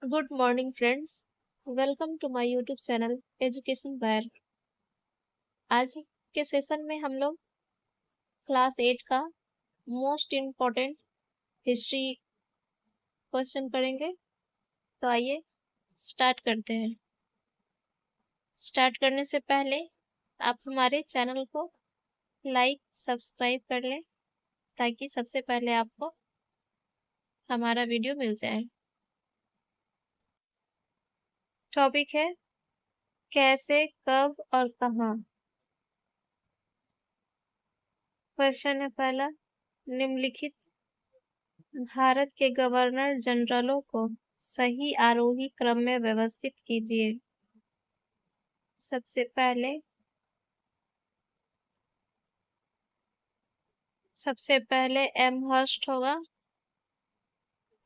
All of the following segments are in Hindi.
Good morning friends. Welcome to my YouTube channel education wire. आज के सेशन में हम लोग क्लास 8 का मोस्ट इम्पोर्टेंट हिस्ट्री क्वेश्चन करेंगे। तो आइए स्टार्ट करते हैं। स्टार्ट करने से पहले आप हमारे चैनल को लाइक सब्सक्राइब कर लें ताकि सबसे पहले आपको हमारा वीडियो मिल जाए। टॉपिक है कैसे, कब और कहाँ। क्वेश्चन है पहला, निम्नलिखित भारत के गवर्नर जनरलों को सही आरोही क्रम में व्यवस्थित कीजिए। सबसे पहले एमहर्स्ट होगा,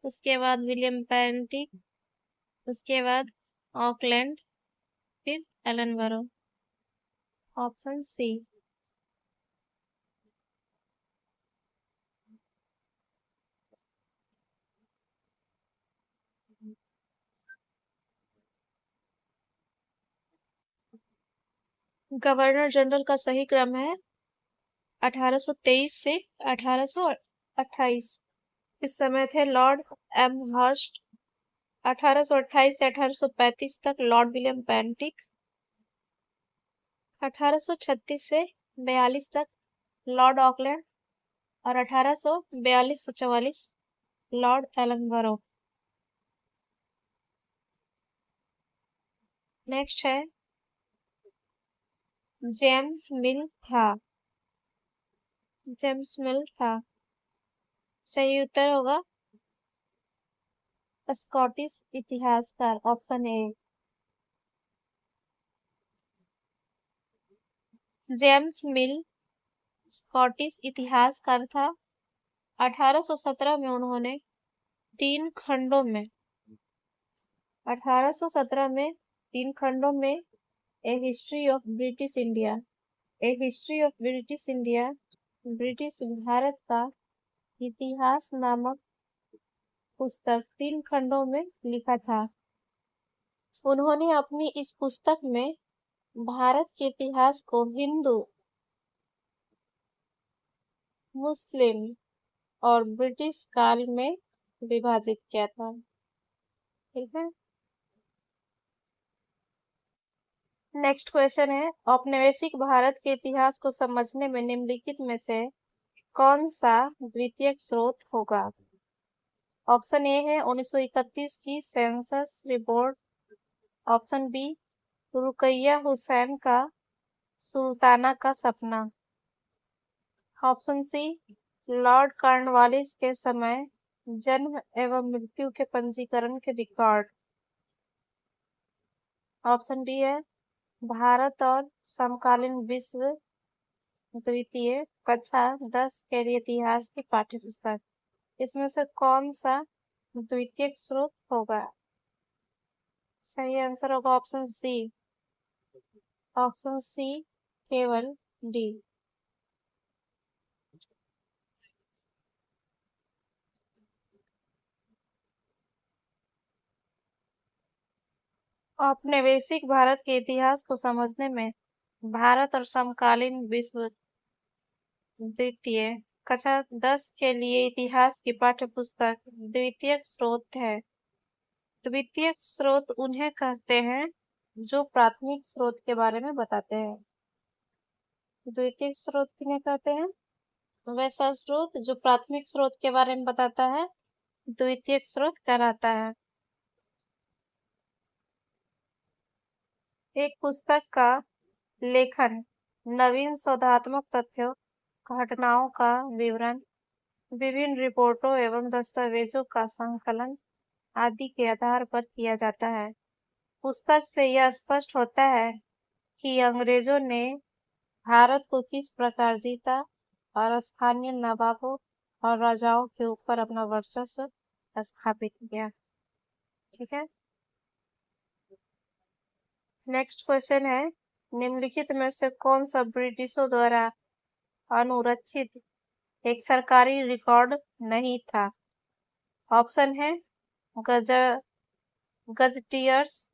उसके बाद विलियम पेंटिक, उसके बाद ऑकलैंड, फिर Ellenborough. Option C. Governor general का सही क्रम है 1823 से 1828। इस समय थे लॉर्ड एमहर्स्ट। 1828 से 1835 तक लॉर्ड विलियम पेंटिक। 1836 से 42 तक लॉर्ड ऑकलैंड और 1842 से 44 लॉर्ड एलनबरो। नेक्स्ट है जेम्स मिल था। जेम्स मिल था। सही उत्तर होगा स्कॉटिश इतिहासकार, option A. James mill Scottish इतिहासकार था। 1817 में उन्होंने तीन खंडों में 1817 में तीन खंडों में a history of British India British Bharat का इतिहास नामक पुस्तक 3 खंडों में लिखा था। उन्होंने अपनी इस पुस्तक में भारत के इतिहास को हिंदू, मुस्लिम और ब्रिटिश काल में विभाजित किया था। ठीक है। नेक्स्ट क्वेश्चन है, औपनिवेशिक भारत के इतिहास को समझने में निम्नलिखित में से कौन सा द्वितीयक स्रोत होगा। ऑप्शन ए है 1931 की census report. Option B Rukaiya Hussain का सुल्ताना का सपना। ऑप्शन सी लॉर्ड कॉर्नवालिस के समय जन्म एवं मृत्यु के पंजीकरण के रिकॉर्ड। ऑप्शन डी है भारत और समकालीन विश्व द्वितीय कक्षा 10 के लिए इतिहास की पाठ्य पुस्तक। इसमें से कौन सा द्वितीयक स्रोत होगा। सही आंसर होगा ऑप्शन सी। ऑप्शन सी केवल डी। औपनिवेशिक भारत के इतिहास को समझने में भारत और समकालीन विश्व द्वितीय कक्षा 10 के लिए इतिहास की पाठ्य पुस्तक द्वितीयक स्रोत है। द्वितीयक स्रोत उन्हें कहते हैं जो प्राथमिक स्रोत के बारे में बताते हैं। द्वितीयक स्रोत किन्हें कहते हैं। वैसा स्रोत जो प्राथमिक स्रोत के बारे में बताता है द्वितीयक स्रोत कहलाता है। एक पुस्तक का लेखन नवीन शोधात्मक तथ्यों, घटनाओं का विवरण, विभिन्न रिपोर्टों एवं दस्तावेजों का संकलन आदि के आधार पर किया जाता है। पुस्तक से यह स्पष्ट होता है कि अंग्रेजों ने भारत को किस प्रकार जीता और स्थानीय नवाबों और राजाओं के ऊपर अपना वर्चस्व स्थापित किया। ठीक है। नेक्स्ट क्वेश्चन है, निम्नलिखित में से कौन सा ब्रिटिशों द्वारा अनुरक्षित एक सरकारी रिकॉर्ड नहीं था। ऑप्शन है गजल गजटियर्स,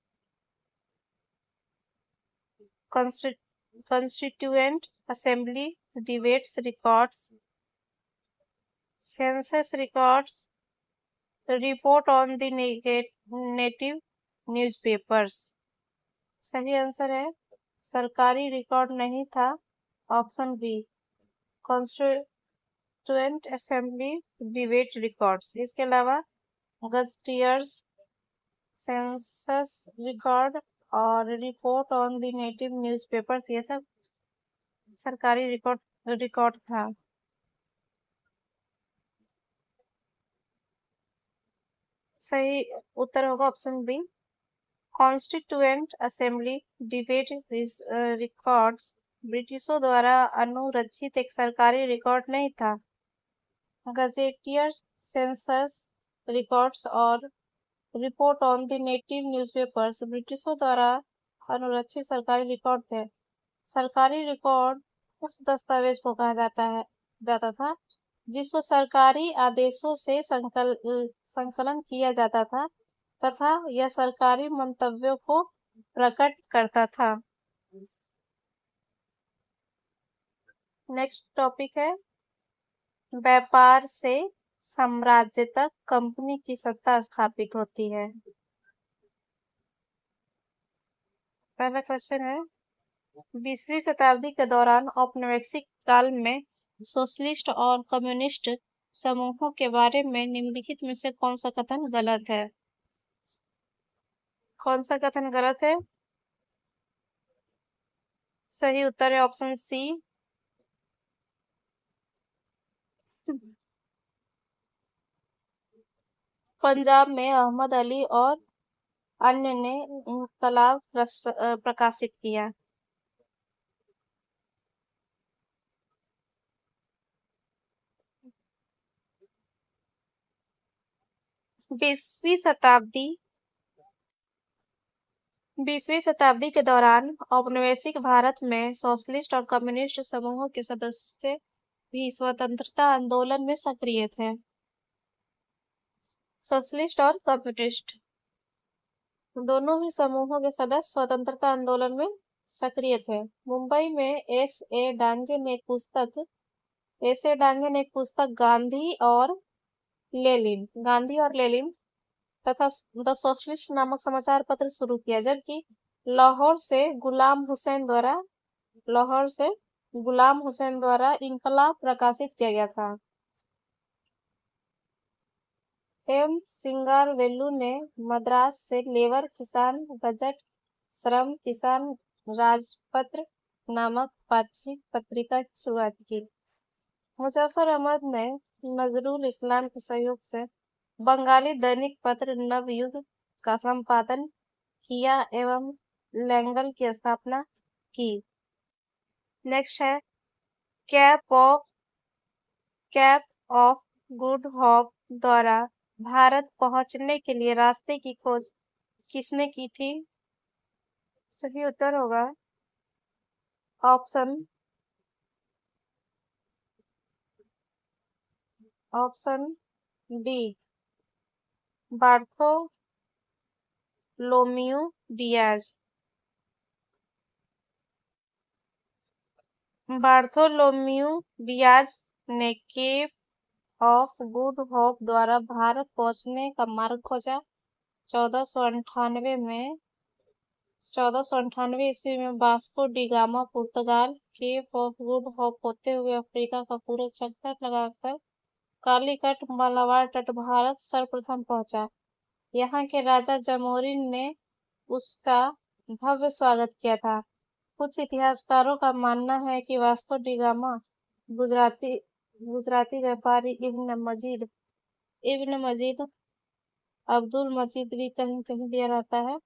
constituent assembly, debates records, census records, report on the native newspapers। सही आंसर है सरकारी रिकॉर्ड नहीं था, option B constituent assembly debate records. इसके अलावा गजटियर्स, सेंसस रिकॉर्ड और report on the native newspapers, ये सब सरकारी रिकॉर्ड था। सही उत्तर होगा option B constituent assembly debate records ब्रिटिशों द्वारा अनुरक्षित एक सरकारी रिकॉर्ड नहीं था। गजेटियर्स, सेंसस रिकॉर्ड्स और report on the native newspapers ब्रिटिशों द्वारा अनुरक्षित सरकारी रिकॉर्ड थे। सरकारी रिकॉर्ड उस दस्तावेज को कहा जाता था जिसको सरकारी आदेशों से संकलन किया जाता था तथा यह सरकारी मंतव्यों को प्रकट करता था। नेक्स्ट टॉपिक है व्यापार से साम्राज्य तक कंपनी की सत्ता स्थापित होती है। पहला क्वेश्चन है 20वीं शताब्दी के दौरान औपनिवेशिक काल में सोशलिस्ट और कम्युनिस्ट समूहों के बारे में निम्नलिखित में से कौन सा कथन गलत है? कौन सा कथन गलत है? सही उत्तर है ऑप्शन सी पंजाब में अहमद अली और अन्य ने इनकलाब प्रकाशित किया। बीसवीं शताब्दी के दौरान औपनिवेशिक भारत में सोशलिस्ट और कम्युनिस्ट समूहों के सदस्य भी स्वतंत्रता आंदोलन में सक्रिय थे। सोशलिस्ट और कम्युनिस्ट दोनों ही समूहों के सदस्य स्वतंत्रता आंदोलन में सक्रिय थे। मुंबई में एस ए डांगे ने एक पुस्तक गांधी और लेनिन तथा द सोशलिस्ट नामक समाचार पत्र शुरू किया, जबकि लाहौर से गुलाम हुसैन द्वारा इनकलाब प्रकाशित किया गया था। एम सिंगारवेलु ने मद्रास से लेबर किसान गजट, श्रम किसान राजपत्र नामक पाक्षिक पत्रिका की शुरुआत की। मुजफ्फर अहमद ने नजरुल इस्लाम के सहयोग से बंगाली दैनिक पत्र नवयुग का संपादन किया एवं लैंगल की स्थापना की। नेक्स्ट है कैप ऑफ गुड होप द्वारा भारत पहुंचने के लिए रास्ते की खोज किसने की थी? सही उत्तर होगा option B Bartholomew Dias. Bartholomew Dias ने केप ऑफ गुड होप द्वारा भारत पहुंचने का मार्ग खोजा। 1498 ईस्वी में वास्को डी गामा पुर्तगाल केप ऑफ गुड होप होते हुए अफ्रीका का पूरा चक्कर लगाकर कालीकट मालाबार तट भारत सर्वप्रथम पहुंचा। यहाँ के राजा जमोरिन ने उसका भव्य स्वागत किया था। कुछ इतिहासकारों का मानना है कि वास्को डी गामा गुजराती व्यापारी इब्न मजीद अब्दुल मजीद भी कहीं कहीं दिया रहता है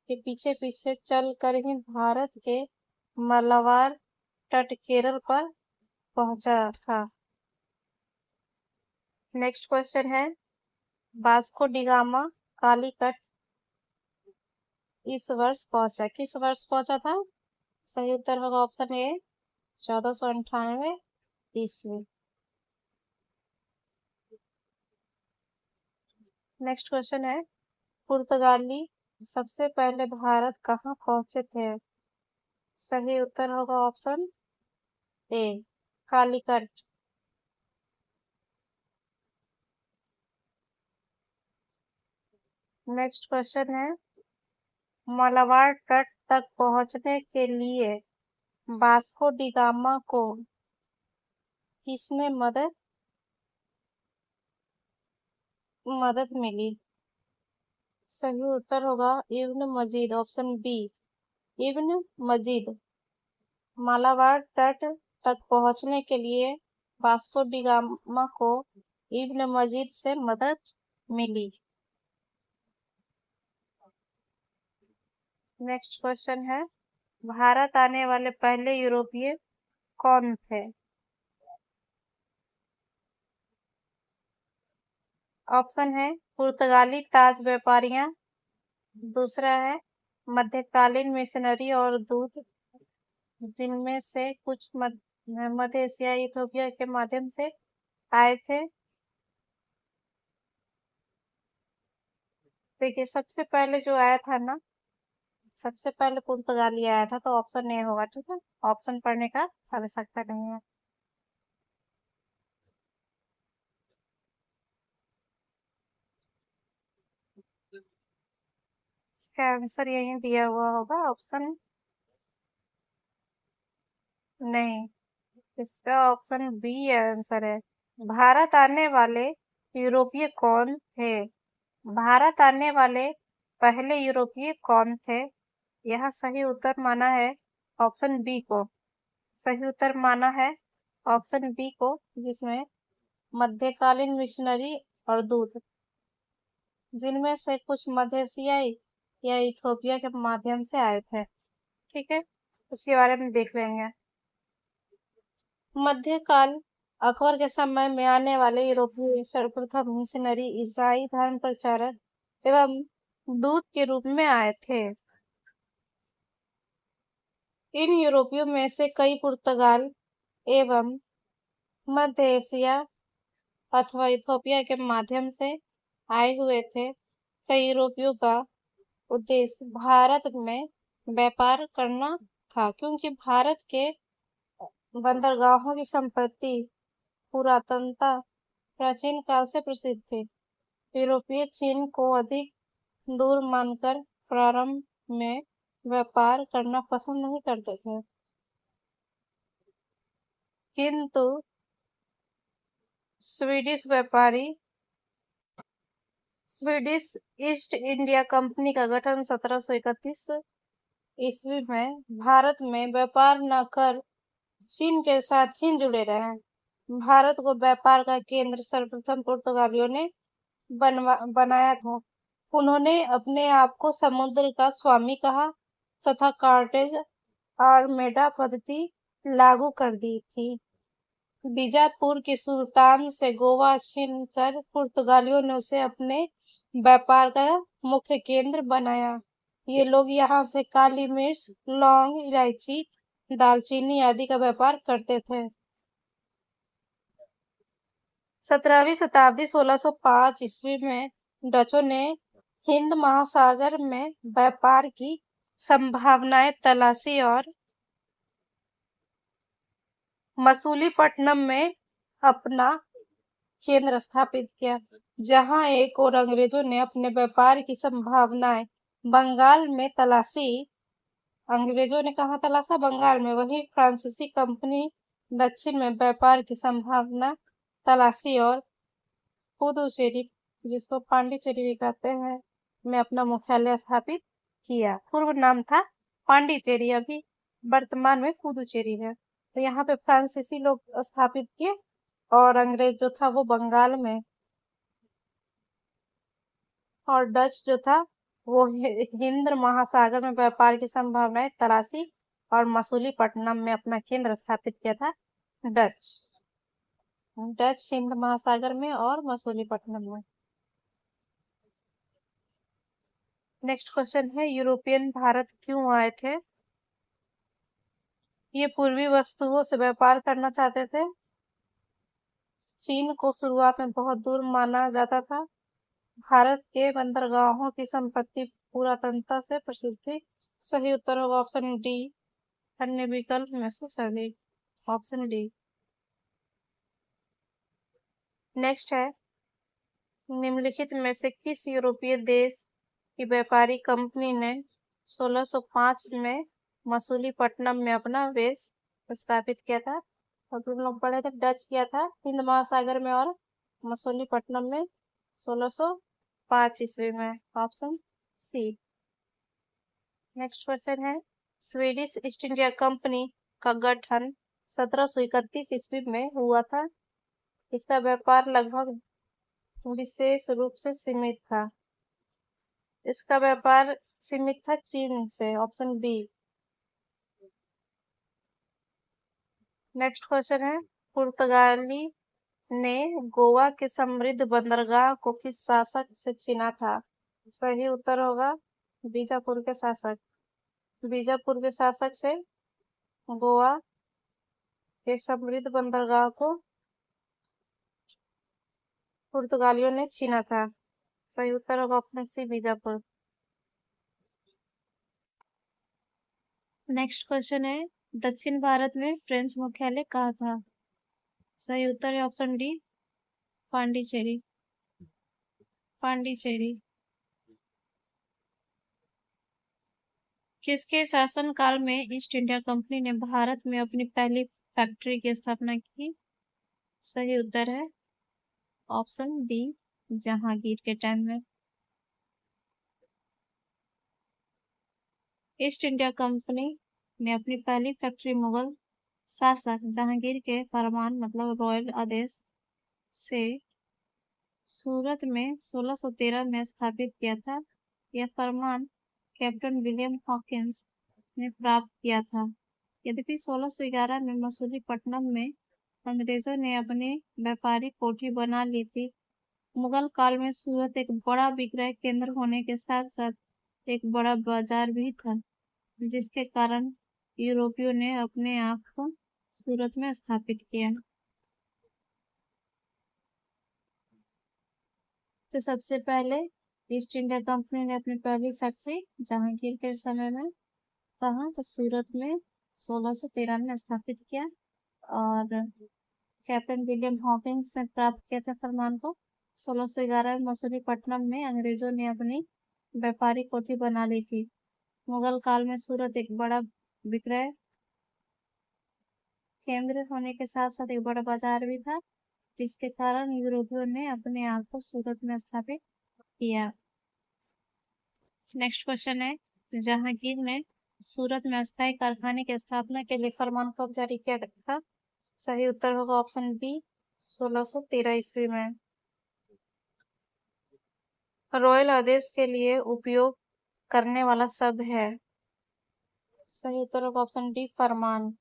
कि पीछे पीछे चल कर ही भारत के मालाबार तट केरल पर पहुंचा था। नेक्स्ट क्वेश्चन है वास्को डी गामा कालीकट किस वर्ष पहुंचा था? सही उत्तर होगा ऑप्शन ए 1498 ईस्वी। नेक्स्ट क्वेश्चन है पुर्तगाली सबसे पहले भारत कहाँ पहुंचे थे? सही उत्तर होगा option A, Calicut. Next question है, मलाबार तट तक पहुंचने के लिए वास्को डी गामा को किसने मदद मिली? सही उत्तर होगा इब्न मजीद, ऑप्शन बी, इब्न मजीद। मालाबार तट तक पहुंचने के लिए वास्को डी गामा को इब्न मजीद से मदद मिली। नेक्स्ट क्वेश्चन है, भारत आने वाले पहले यूरोपीय कौन थे? ऑप्शन है, पुर्तगाली ताज व्यापारियां, दूसरा है मध्यकालीन मिशनरी और दूत, जिनमें से कुछ मध्य एशिया इथोपिया के माध्यम से आए थे। देखिए, सबसे पहले जो आया था ना, सबसे पहले पुर्तगाली आया था, तो ऑप्शन ए होगा। ठीक है, ऑप्शन पढ़ने का आवश्यकता नहीं है। इसका आंसर यही दिया हुआ होगा, ऑप्शन नहीं, इसका ऑप्शन बी आंसर है। भारत आने वाले यूरोपीय कौन थे? भारत आने वाले पहले यूरोपीय कौन थे? यह सही उत्तर माना है ऑप्शन बी को। सही उत्तर माना है ऑप्शन बी को, जिसमें मध्यकालीन मिशनरी और दूत, जिनमें से कुछ मध्य एशियाई या इथोपिया के माध्यम से आए थे। ठीक है, उसके बारे में देख लेंगे। मध्यकाल अकबर के समय में आने वाले यूरोपीय सर्वप्रथम मिशनरी ईसाई धर्म प्रचारक एवं दूत के रूप में आए थे। इन यूरोपियों में से कई पुर्तगाल एवं मध्य एशिया अथवा इथोपिया के माध्यम से आए हुए थे। कई यूरोपियों का उद्देश्य भारत में व्यापार करना था, क्योंकि भारत के बंदरगाहों की संपत्ति पुरातनता प्राचीन काल से प्रसिद्ध थी। यूरोपीय चीन को अधिक दूर मानकर प्रारंभ में व्यापार करना पसंद नहीं करते थे, किंतु स्वीडिश व्यापारी स्वीडिश ईस्ट इंडिया कंपनी का गठन 1731 ईस्वी में भारत में व्यापार न कर चीन के साथ ही जुड़े रहे। भारत को व्यापार का केंद्र सर्वप्रथम पुर्तगालियों ने बनाया था। उन्होंने अपने आप को समुद्र का स्वामी कहा तथा कार्टेज आर्मेडा पद्धति लागू कर दी थी। बीजापुर के सुल्तान से गोवा छीन कर पुर्तगालियों ने उसे अपने व्यापार का मुख्य केंद्र बनाया। ये लोग यहाँ से काली मिर्च, लौंग, इलायची, दालचीनी आदि का व्यापार करते थे। 17वीं शताब्दी 1605 ईस्वी में डचों ने हिंद महासागर में व्यापार की संभावनाएं तलाशी और मसूलीपट्टनम में अपना केंद्र स्थापित किया। जहां एक और अंग्रेजों ने अपने व्यापार की संभावनाएं बंगाल में तलाशी। अंग्रेजों ने कहा तलाशा? बंगाल में। वहीं फ्रांसीसी कंपनी दक्षिण में व्यापार की संभावना तलाशी और पुदुचेरी, जिसको पांडिचेरी भी कहते हैं, में अपना मुख्यालय स्थापित किया। पूर्व नाम था पांडिचेरी, अभी वर्तमान में पुदुचेरी है। तो यहाँ पे फ्रांसीसी लोग स्थापित किए और अंग्रेज जो था वो बंगाल में, और डच जो था वो हिंद महासागर में व्यापार की संभावनाएं तलाशी और मसूलीपट्टनम में अपना केंद्र स्थापित किया था। डच हिंद महासागर में और मसूलीपट्टनम में। नेक्स्ट क्वेश्चन है, यूरोपियन भारत क्यों आए थे? ये पूर्वी वस्तुओं से व्यापार करना चाहते थे। चीन को शुरुआत में बहुत दूर माना जाता था, भारत के बंदरगाहों की संपत्ति पुरातनता से प्रसिद्ध थी। सही उत्तर होगा ऑप्शन डी, अन्य विकल्प में से सभी। Option D. नेक्स्ट है, निम्नलिखित में से किस यूरोपीय देश की व्यापारी कंपनी ने 1605 में मसूलीपट्टनम में अपना बेस स्थापित किया था? और तुम लोग पढ़े थे, डच किया था हिंद महासागर में और मसूलीपट्टनम में 1605 ईस्वी में। Option C. नेक्स्ट क्वेश्चन है, स्वीडिश ईस्ट इंडिया कंपनी का गठन 1731 ईस्वी में हुआ था। इसका व्यापार लगभग विशेष रूप से सीमित था। इसका व्यापार सीमित था चीन से। Option B. नेक्स्ट क्वेश्चन है, पुर्तगाली ने गोवा के समृद्ध बंदरगाह को किस शासक से छीना था? सही उत्तर होगा बीजापुर के शासक। बीजापुर के शासक से गोवा के समृद्ध बंदरगाह को पुर्तगालियों ने छीना था। सही उत्तर होगा option C, Bijapur. Next question है, दक्षिण भारत में फ्रेंच मुख्यालय कहाँ था? सही उत्तर है ऑप्शन डी, पांडिचेरी। पांडिचेरी। किसके शासनकाल में ईस्ट इंडिया कंपनी ने भारत में अपनी पहली फैक्ट्री की स्थापना की? सही उत्तर है ऑप्शन डी, जहांगीर के टाइम में। ईस्ट इंडिया कंपनी ने अपनी पहली फैक्ट्री मुगल शासक जहांगीर के फरमान मतलब रॉयल आदेश से सूरत में 1613 में स्थापित किया था। यह फरमान कैप्टन विलियम हॉकिंस ने प्राप्त किया था। यद्यपि 1611 में मसूलीपट्टनम में अंग्रेजों ने अपनी व्यापारिक कोठी बना ली थी। मुगल काल में सूरत एक बड़ा विक्रय केंद्र होने के साथ साथ एक बड़ा बाजार भी था, जिसके कारण यूरोपियों ने अपने आप को सूरत में स्थापित किया। तो सबसे पहले ईस्ट इंडिया कंपनी ने अपनी पहली फैक्ट्री जहांगीर के समय में कहा तो सूरत में 1613 में स्थापित किया। और कैप्टन विलियम हॉकिंस ने प्राप्त किया था फरमान को 1611 में मसूलीपट्टनम में अंग्रेजों ने अपनी व्यापारिक कोठी बना ली थी। मुगल काल में सूरत एक बड़ा विक्रय केंद्र होने के साथ साथ एक बड़ा बाजार भी था, जिसके कारण यूरोपियों ने अपने आप को सूरत में स्थापित किया। नेक्स्ट क्वेश्चन है, जहांगीर ने सूरत में अस्थायी कारखाने की स्थापना के लिए फरमान कब जारी किया था? सही उत्तर होगा ऑप्शन बी, 1613 ईस्वी में। रॉयल आदेश के लिए उपयोग करने वाला शब्द है? सही उत्तर होगा ऑप्शन डी, फरमान।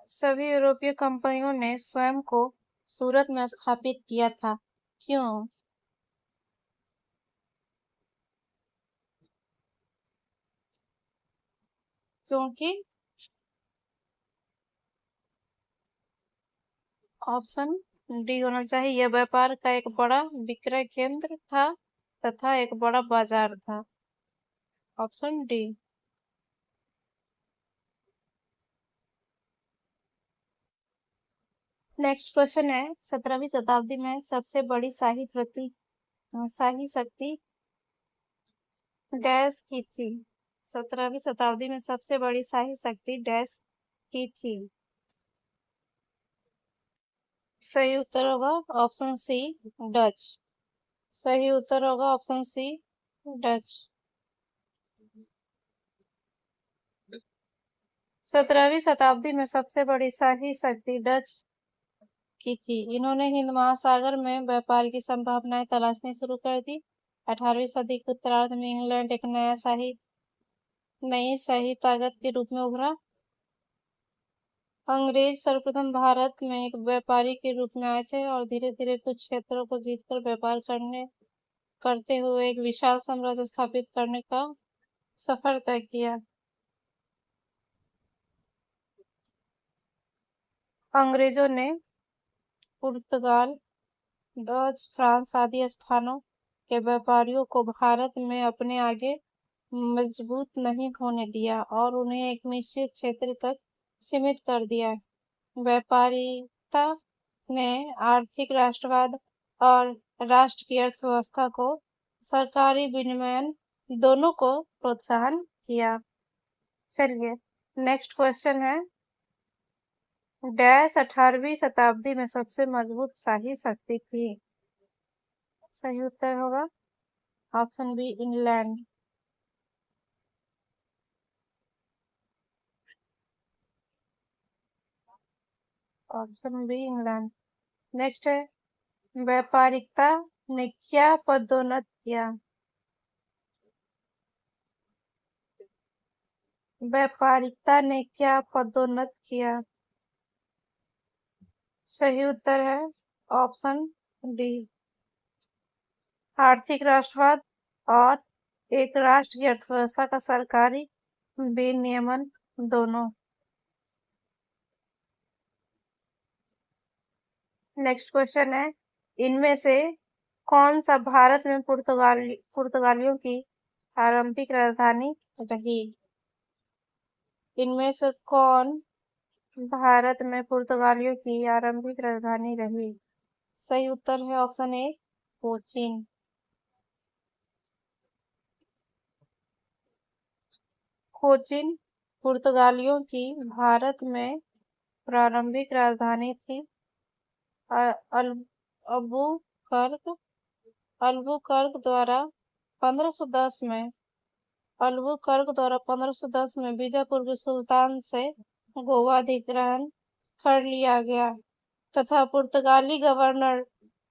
सभी यूरोपीय कंपनियों ने स्वयं को सूरत में स्थापित किया था, क्यों? क्योंकि ऑप्शन डी होना चाहिए, यह व्यापार का एक बड़ा विक्रय केंद्र था तथा एक बड़ा बाजार था। Option D. नेक्स्ट क्वेश्चन है, 17वीं शताब्दी में सबसे बड़ी शाही शक्ति डैश की थी? 17वीं शताब्दी में सबसे बड़ी शाही शक्ति डैश की थी? सही उत्तर होगा ऑप्शन सी, डच। सही उत्तर होगा ऑप्शन सी, डच। 17वीं शताब्दी में सबसे बड़ी शाही शक्ति डच की थी। इन्होंने हिंद महासागर में व्यापार की संभावनाएं तलाशनी शुरू कर दी। 18वीं सदी के उत्तरार्ध में इंग्लैंड एक नई शाही ताकत के रूप में उभरा। अंग्रेज सर्वप्रथम भारत में एक व्यापारी के रूप में आए थे और धीरे धीरे कुछ क्षेत्रों को जीतकर व्यापार करते हुए एक विशाल साम्राज्य स्थापित करने का सफर तय किया। अंग्रेजों ने पुर्तगाल, डच, फ्रांस आदि स्थानों के व्यापारियों को भारत में अपने आगे मजबूत नहीं होने दिया और उन्हें एक निश्चित क्षेत्र तक सीमित कर दिया। व्यापारिता ने आर्थिक राष्ट्रवाद और राष्ट्र की अर्थव्यवस्था को सरकारी विनियमन दोनों को प्रोत्साहन किया। चलिए नेक्स्ट क्वेश्चन है, डैश 18वीं शताब्दी में सबसे मजबूत शाही शक्ति थी। सही उत्तर होगा option B England. Option B England. Next है, व्यापारिकता ने क्या पदोन्नत किया। व्यापारिकता ने क्या पदोन्नत किया। सही उत्तर है ऑप्शन डी आर्थिक राष्ट्रवाद और एक राष्ट्र की अर्थव्यवस्था का सरकारी विनियमन दोनों। नेक्स्ट क्वेश्चन है, इनमें से कौन सा भारत में पुर्तगालियों की आरंभिक राजधानी रही। इनमें से कौन भारत में पुर्तगालियों की आरंभिक राजधानी रही। सही उत्तर है ऑप्शन ए कोचीन। कोचीन पुर्तगालियों की भारत में प्रारंभिक राजधानी थी। अल्बुकर्क अल्बुकर्क द्वारा 1510 में बीजापुर के सुल्तान से गोवा अधिग्रहण कर लिया गया तथा पुर्तगाली गवर्नर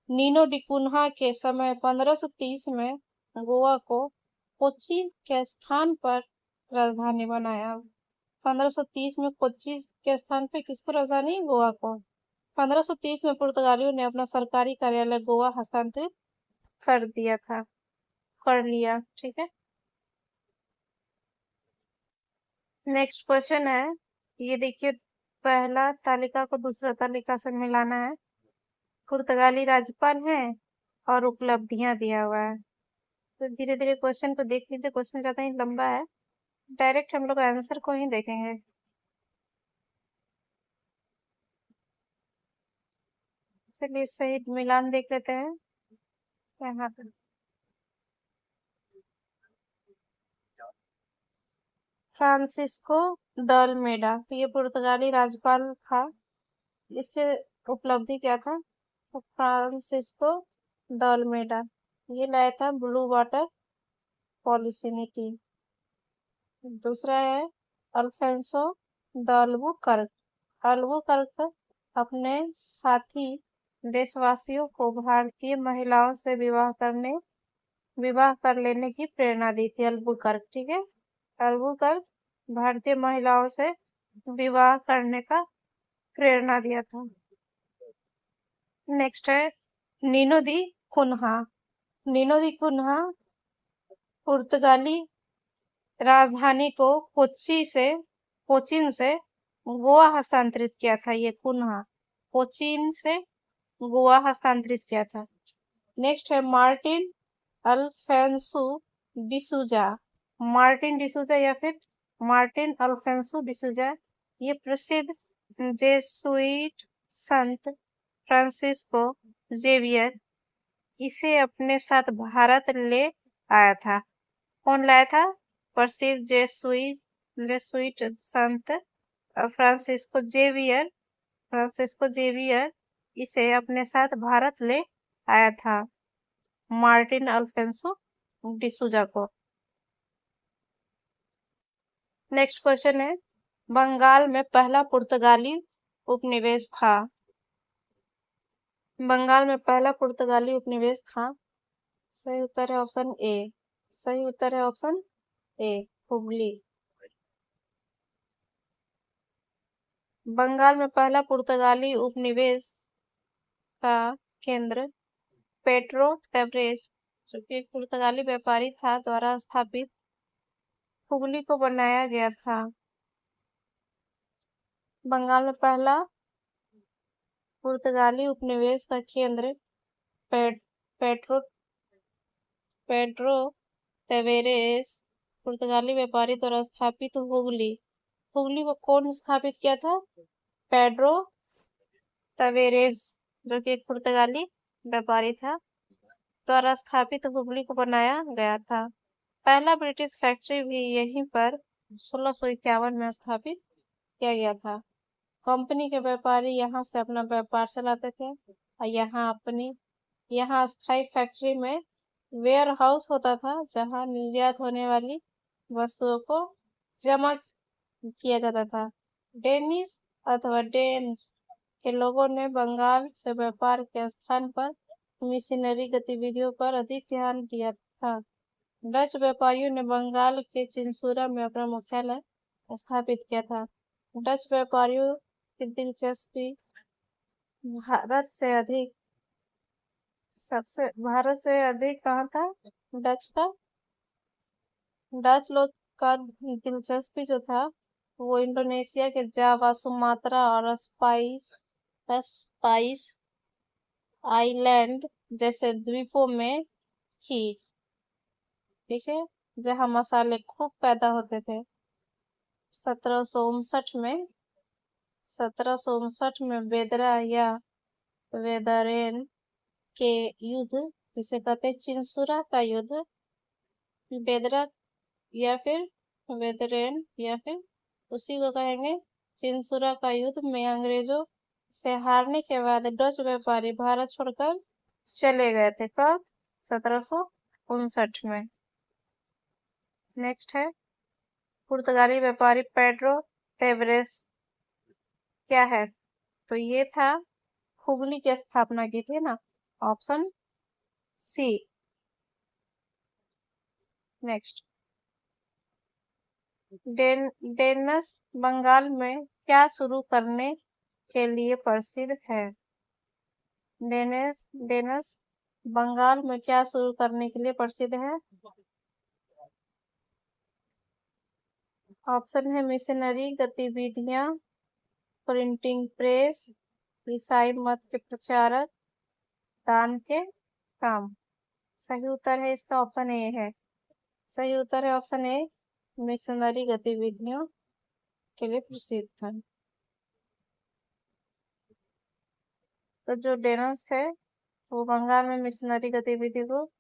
नीनो डी कुन्हा के समय 1530 में गोवा को कोच्चि के स्थान पर राजधानी बनाया। 1530 में कोच्चि के स्थान पे किसको राजधानी, गोवा को। 1530 में पुर्तगालियों ने अपना सरकारी कार्यालय गोवा हस्तांतरित कर लिया। ठीक है, नेक्स्ट क्वेश्चन है, ये देखिए पहला तालिका को दूसरा तालिका से मिलाना है। पुर्तगाली राज्यपाल है और उपलब्धियां दिया हुआ है। तो धीरे धीरे क्वेश्चन को देख लीजिए, क्वेश्चन ज्यादा ही लंबा है, डायरेक्ट हम लोग आंसर को ही देखेंगे। चलिए सही मिलान देख लेते हैं। यहाँ पर फ्रांसिस्को द अल्मेडा, ये पुर्तगाली राज्यपाल था। इसके उपलब्धि क्या था, तो फ्रांसिस्को द अल्मेडा ये लाया था ब्लू वाटर पॉलिसी नीति। दूसरा है अल्फेंसो द अल्बुकर्क अपने साथी देशवासियों को भारतीय महिलाओं से विवाह कर लेने की प्रेरणा दी थी। अल्बुकर्क, ठीक है, अल्बुकर्क भारतीय महिलाओं से विवाह करने का प्रेरणा दिया था। नेक्स्ट है नीनो दी कुन्हा। नीनो दी कुन्हा पुर्तगाली राजधानी को कोचीन से गोवा हस्तांतरित किया था। ये कुन्हा कोचीन से गोवा हस्तांतरित किया था। नेक्स्ट है मार्टिन अल्फेंसो डिसूजा। मार्टिन डिसूजा या फिर मार्टिन अल्फेंसो डिसूजा ये प्रसिद्ध जेसुइट संत फ्रांसिस्को जेवियर इसे अपने साथ भारत ले आया था। कौन लाया था, प्रसिद्ध जेसुइट संत फ्रांसिस्को जेवियर इसे अपने साथ भारत ले आया था, मार्टिन अल्फेंसो डिसूजा को। नेक्स्ट क्वेश्चन है, बंगाल में पहला पुर्तगाली उपनिवेश था। बंगाल में पहला पुर्तगाली उपनिवेश था। सही उत्तर है ऑप्शन ए। सही उत्तर है ऑप्शन ए हुबली। बंगाल में पहला पुर्तगाली उपनिवेश का केंद्र पेड्रो कैब्रेज जो कि पुर्तगाली व्यापारी था द्वारा स्थापित हुबली को बनाया गया था। बंगाल में पहला पुर्तगाली उपनिवेश का केंद्र पेड्रो पेड्रो तवेरेस पुर्तगाली व्यापारी द्वारा स्थापित हुगली हुगली को कौन स्थापित किया था? पेड्रो तवेरेस, जो कि एक पुर्तगाली व्यापारी था, द्वारा स्थापित हुगली को बनाया गया था। पहला ब्रिटिश फैक्ट्री भी यहीं पर 1651 में स्थापित किया गया था। कंपनी के व्यापारी यहाँ से अपना व्यापार चलाते थे और यहाँ स्थायी फैक्ट्री में वेयर हाउस होता था, जहाँ निर्यात होने वाली वस्तुओं को जमा किया जाता था। डेनिश अथवा डेन्स के लोगों ने बंगाल से व्यापार के स्थान पर मिशनरी गतिविधियों पर अधिक ध्यान दिया था। डच व्यापारियों ने बंगाल के चिंसुरा में अपना मुख्यालय स्थापित किया था। डच व्यापारियों की दिलचस्पी भारत से अधिक कहाँ था? डच लोग का दिलचस्पी जो था वो इंडोनेशिया के जावा, सुमात्रा और स्पाइस आइलैंड जैसे द्वीपों में थी। ठीक है, जहाँ मसाले खूब पैदा होते थे। 1759 में बेदरा या वेदरेन के युद्ध, जिसे कहते हैं चिंसुरा का युद्ध, बेदरा या फिर वेदरेन या फिर उसी को कहेंगे चिंसुरा का युद्ध में अंग्रेजों से हारने के बाद डच व्यापारी भारत छोड़कर चले गए थे। कब? 1759 में। नेक्स्ट है पुर्तगाली व्यापारी पेड्रो तेवरेस क्या है? तो ये था हुगली की स्थापना की थी ना, option C. Next, Danes Bengal में क्या शुरू करने के लिए प्रसिद्ध है? डेनस बंगाल में क्या शुरू करने के लिए प्रसिद्ध है? ऑप्शन है मिशनरी गतिविधियां, प्रिंटिंग प्रेस, ईसाई मत के प्रचारक, दान के काम। सही उत्तर है इसका ऑप्शन ए है। सही उत्तर है ऑप्शन ए, मिशनरी गतिविधियों के लिए प्रसिद्ध था। तो जो डेनस थे वो बंगाल में मिशनरी गतिविधि को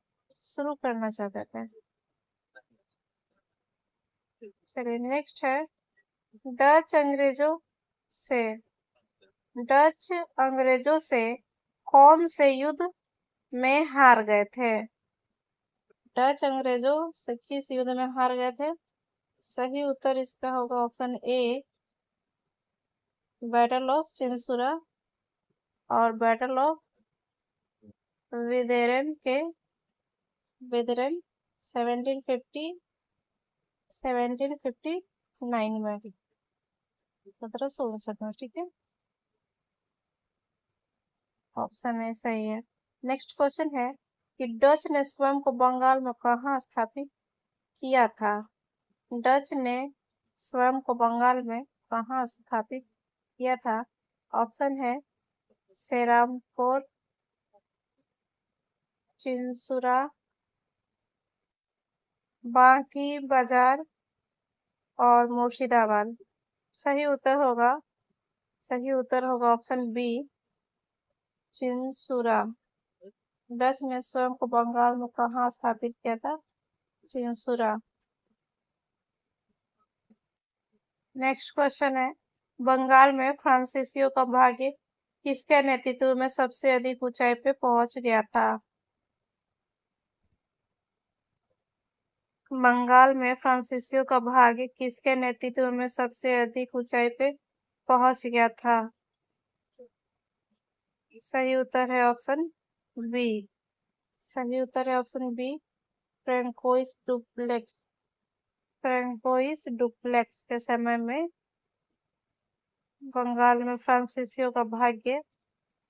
शुरू करना चाहते थे। चलिए नेक्स्ट है, डच अंग्रेजों से कौन से युद्ध में हार गए थे? डच अंग्रेजों से किस युद्ध में हार गए थे? सही उत्तर इसका होगा option A, battle of Chinsurah और बैटल ऑफ विदेरन 1759 में, 1759 में। ठीक है, ऑप्शन ए सही है। नेक्स्ट क्वेश्चन है कि डच ने स्वयं को बंगाल में कहाँ स्थापित किया था? डच ने स्वयं को बंगाल में कहाँ स्थापित किया था? ऑप्शन है सेरामपुर, चिंसुरा, बांकी बाजार और मुर्शिदाबाद। सही उत्तर होगा ऑप्शन बी, चिंसुरा। डच ने स्वयं को बंगाल में कहाँ स्थापित किया था? चिंसुरा। नेक्स्ट क्वेश्चन है, बंगाल में फ्रांसीसियों का भाग्य किसके नेतृत्व में सबसे अधिक ऊंचाई पे पहुंच गया था? बंगाल में फ्रांसीसियों का भाग्य किसके नेतृत्व में सबसे अधिक ऊंचाई पे पहुंच गया था? सही उत्तर है ऑप्शन बी। सही उत्तर है ऑप्शन बी, फ्रैंकोइस डुप्लेक्स के समय में बंगाल में फ्रांसीसियों का भाग्य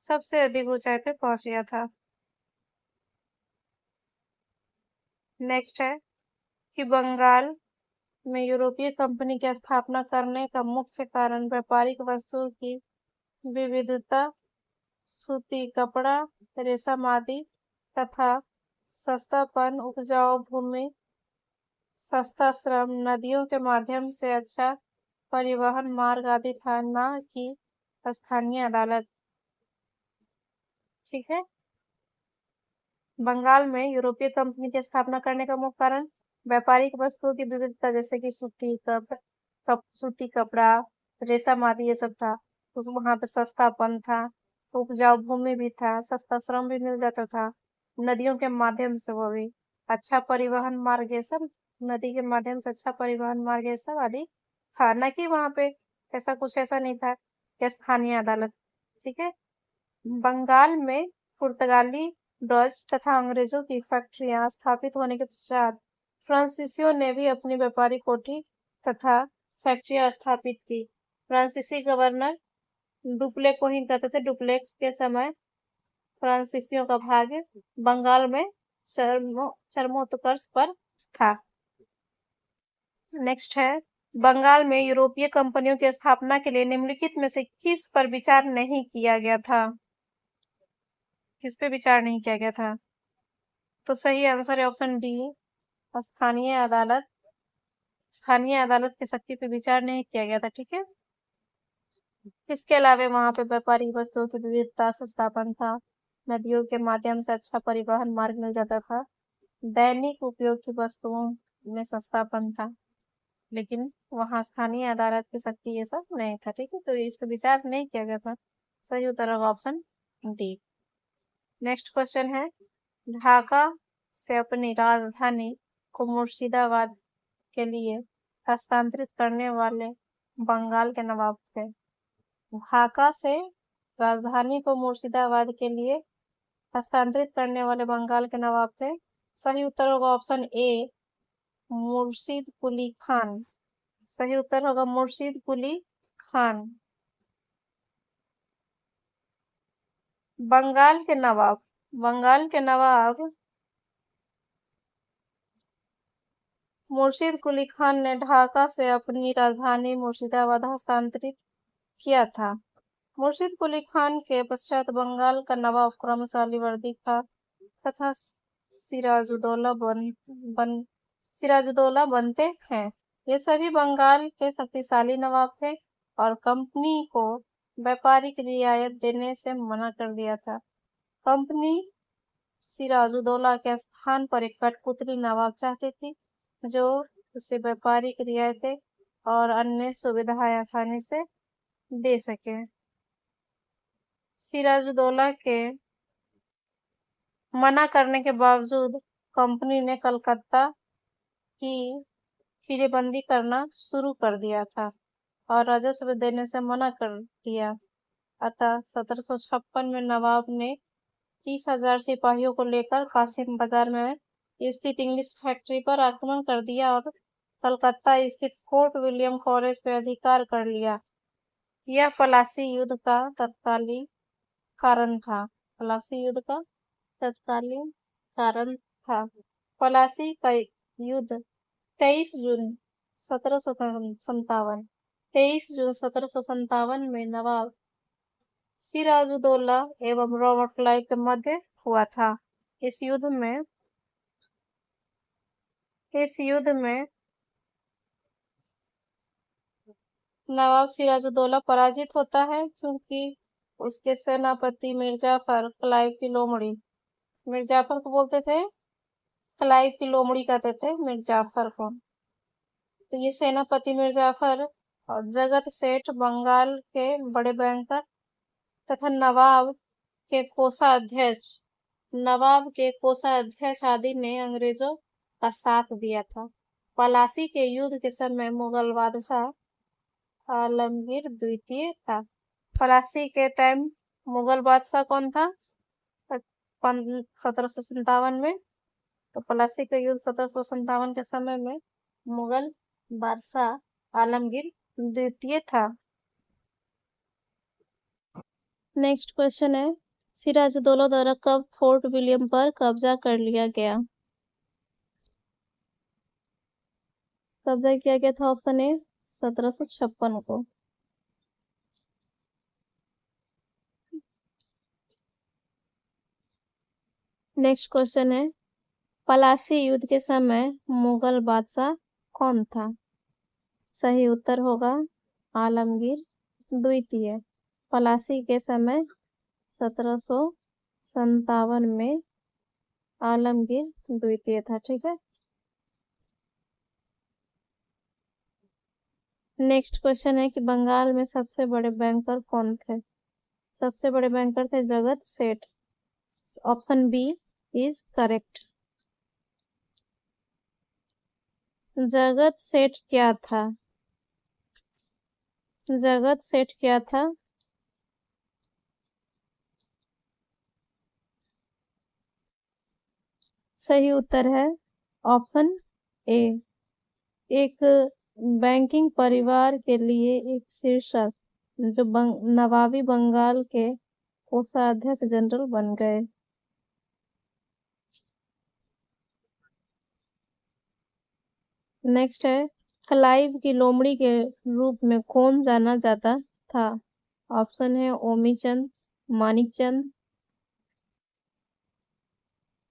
सबसे अधिक ऊंचाई पे पहुंच गया था। नेक्स्ट है कि बंगाल में यूरोपीय कंपनी की स्थापना करने का मुख्य कारण व्यापारिक वस्तुओं की विविधता सूती कपड़ा, रेशम आदि तथा सस्तापन, उपजाऊ भूमि, सस्ता श्रम, नदियों के माध्यम से अच्छा परिवहन मार्ग आदि था, न कि स्थानीय अदालत। ठीक है। बंगाल में यूरोपीय कंपनी की स्थापना करने का मुख्य कारण व्यापारिक वस्तुओं की विविधता, जैसे कि सूती कपड़ा, रेशम आदि ये सब था। तो वहां पे सस्तापन था, उपजाऊ भूमि भी था, सस्ता श्रम भी मिल जाता था, नदियों के माध्यम से वो भी अच्छा परिवहन मार्ग, ये सब नदी के माध्यम से अच्छा परिवहन मार्ग ये सब आदि था। न कि वहां पे ऐसा कुछ ऐसा नहीं था कि स्थानीय अदालत। ठीक है। बंगाल में पुर्तगाली, डच तथा अंग्रेजों की फैक्ट्रियां स्थापित होने के पश्चात फ्रांसीसियों ने भी अपनी व्यापारी कोठी तथा फैक्ट्रियां स्थापित की। फ्रांसीसी गवर्नर डुप्ले को ही कहते थे। डुप्लेक्स के समय फ्रांसीसियों का भाग्य बंगाल में चरमोत्कर्ष पर था। नेक्स्ट है, बंगाल में यूरोपीय कंपनियों की स्थापना के लिए निम्नलिखित में से किस पर विचार नहीं किया गया था? किस पे विचार नहीं किया गया था? तो सही आंसर है ऑप्शन डी, स्थानीय अदालत। स्थानीय अदालत की शक्ति पे विचार नहीं किया गया था। ठीक है। इसके अलावा वहां पे व्यापारिक वस्तुओं की विविधता, सस्तापन था, नदियों के माध्यम से अच्छा परिवहन मार्ग मिल जाता था, दैनिक उपयोग की वस्तुओं में सस्तापन था, लेकिन वहां स्थानीय अदालत की शक्ति ये सब नहीं था। ठीक है। तो इस पर विचार नहीं किया गया था। सही उत्तर होगा ऑप्शन डी। नेक्स्ट क्वेश्चन है, ढाका से अपनी राजधानी को मुर्शिदाबाद के लिए हस्तांतरित करने वाले बंगाल के नवाब थे। ढाका से राजधानी को मुर्शिदाबाद के लिए हस्तांतरित करने वाले बंगाल के नवाब थे। सही उत्तर होगा ऑप्शन ए, मुर्शिद कुली खान। सही उत्तर होगा मुर्शिद कुली खान। बंगाल के नवाब मुर्शिद कुली खान ने ढाका से अपनी राजधानी मुर्शिदाबाद हस्तांतरित किया था। मुर्शिद कुली खान के पश्चात बंगाल का नवाब क्रमशः अलीवर्दी खां तथा सिराजुद्दौला बनते हैं। ये सभी बंगाल के शक्तिशाली नवाब थे और कंपनी को व्यापारिक रियायत देने से मना कर दिया था। कंपनी सिराजुद्दौला के स्थान पर एक कठपुतली नवाब चाहती थी जो उसे व्यापारिक रियायतें और अन्य सुविधाएं आसानी से दे सके। सिराजुद्दौला के मना करने के बावजूद कंपनी ने कलकत्ता की किलेबंदी करना शुरू कर दिया था और राजस्व देने से मना कर दिया। अतः 1756 में नवाब ने 30,000 सिपाहियों को लेकर कासिम बाजार में स्थित इंग्लिश फैक्ट्री पर आक्रमण कर दिया और कलकत्ता स्थित फोर्ट विलियम कॉलेज पर अधिकार कर लिया। यह प्लासी युद्ध का तत्कालीन कारण था। प्लासी युद्ध का तत्कालीन कारण था। प्लासी का युद्ध 23 जून 1757 में नवाब सिराजुद्दौला एवं रॉबर्ट क्लाइव के मध्य हुआ था। इस युद्ध में नवाब सिराजुद्दौला पराजित होता है क्योंकि उसके सेनापति मिर्जाफर क्लाइव की लोमड़ी, मिर्जाफर को बोलते थे, क्लाइव की लोमड़ी कहते थे मिर्जाफर को। तो ये सेनापति मिर्जाफर और जगत सेठ, बंगाल के बड़े बैंकर तथा नवाब के कोषाध्यक्ष आदि ने अंग्रेजों का साथ दिया था। प्लासी के युद्ध के समय मुगल बादशाह आलमगीर द्वितीय था। प्लासी के टाइम मुगल बादशाह कौन था? 1757 में। तो प्लासी का युद्ध 1757 के समय में मुगल बादशाह आलमगीर द्वितीय था। नेक्स्ट क्वेश्चन है, सिराजुद्दौला द्वारा कब फोर्ट विलियम पर कब्जा कर लिया गया? कब्जा किया गया था ऑप्शन ए 1756 को। नेक्स्ट क्वेश्चन है, पलासी युद्ध के समय मुगल बादशाह कौन था? सही उत्तर होगा आलमगीर द्वितीय। पलासी के समय 1757 में आलमगीर द्वितीय था। ठीक है। नेक्स्ट क्वेश्चन है कि बंगाल में सबसे बड़े बैंकर कौन थे? सबसे बड़े बैंकर थे Jagat Seth. Option B is correct. Jagat Seth क्या था? जगत सेठ क्या था? सही उत्तर है ऑप्शन ए। एक बैंकिंग परिवार के लिए एक शीर्षक जो नवाबी बंगाल के कोषाध्यक्ष जनरल बन गए। नेक्स्ट है, क्लाइव की लोमड़ी के रूप में कौन जाना जाता था? ऑप्शन है ओमीचंद, मानिकचंद,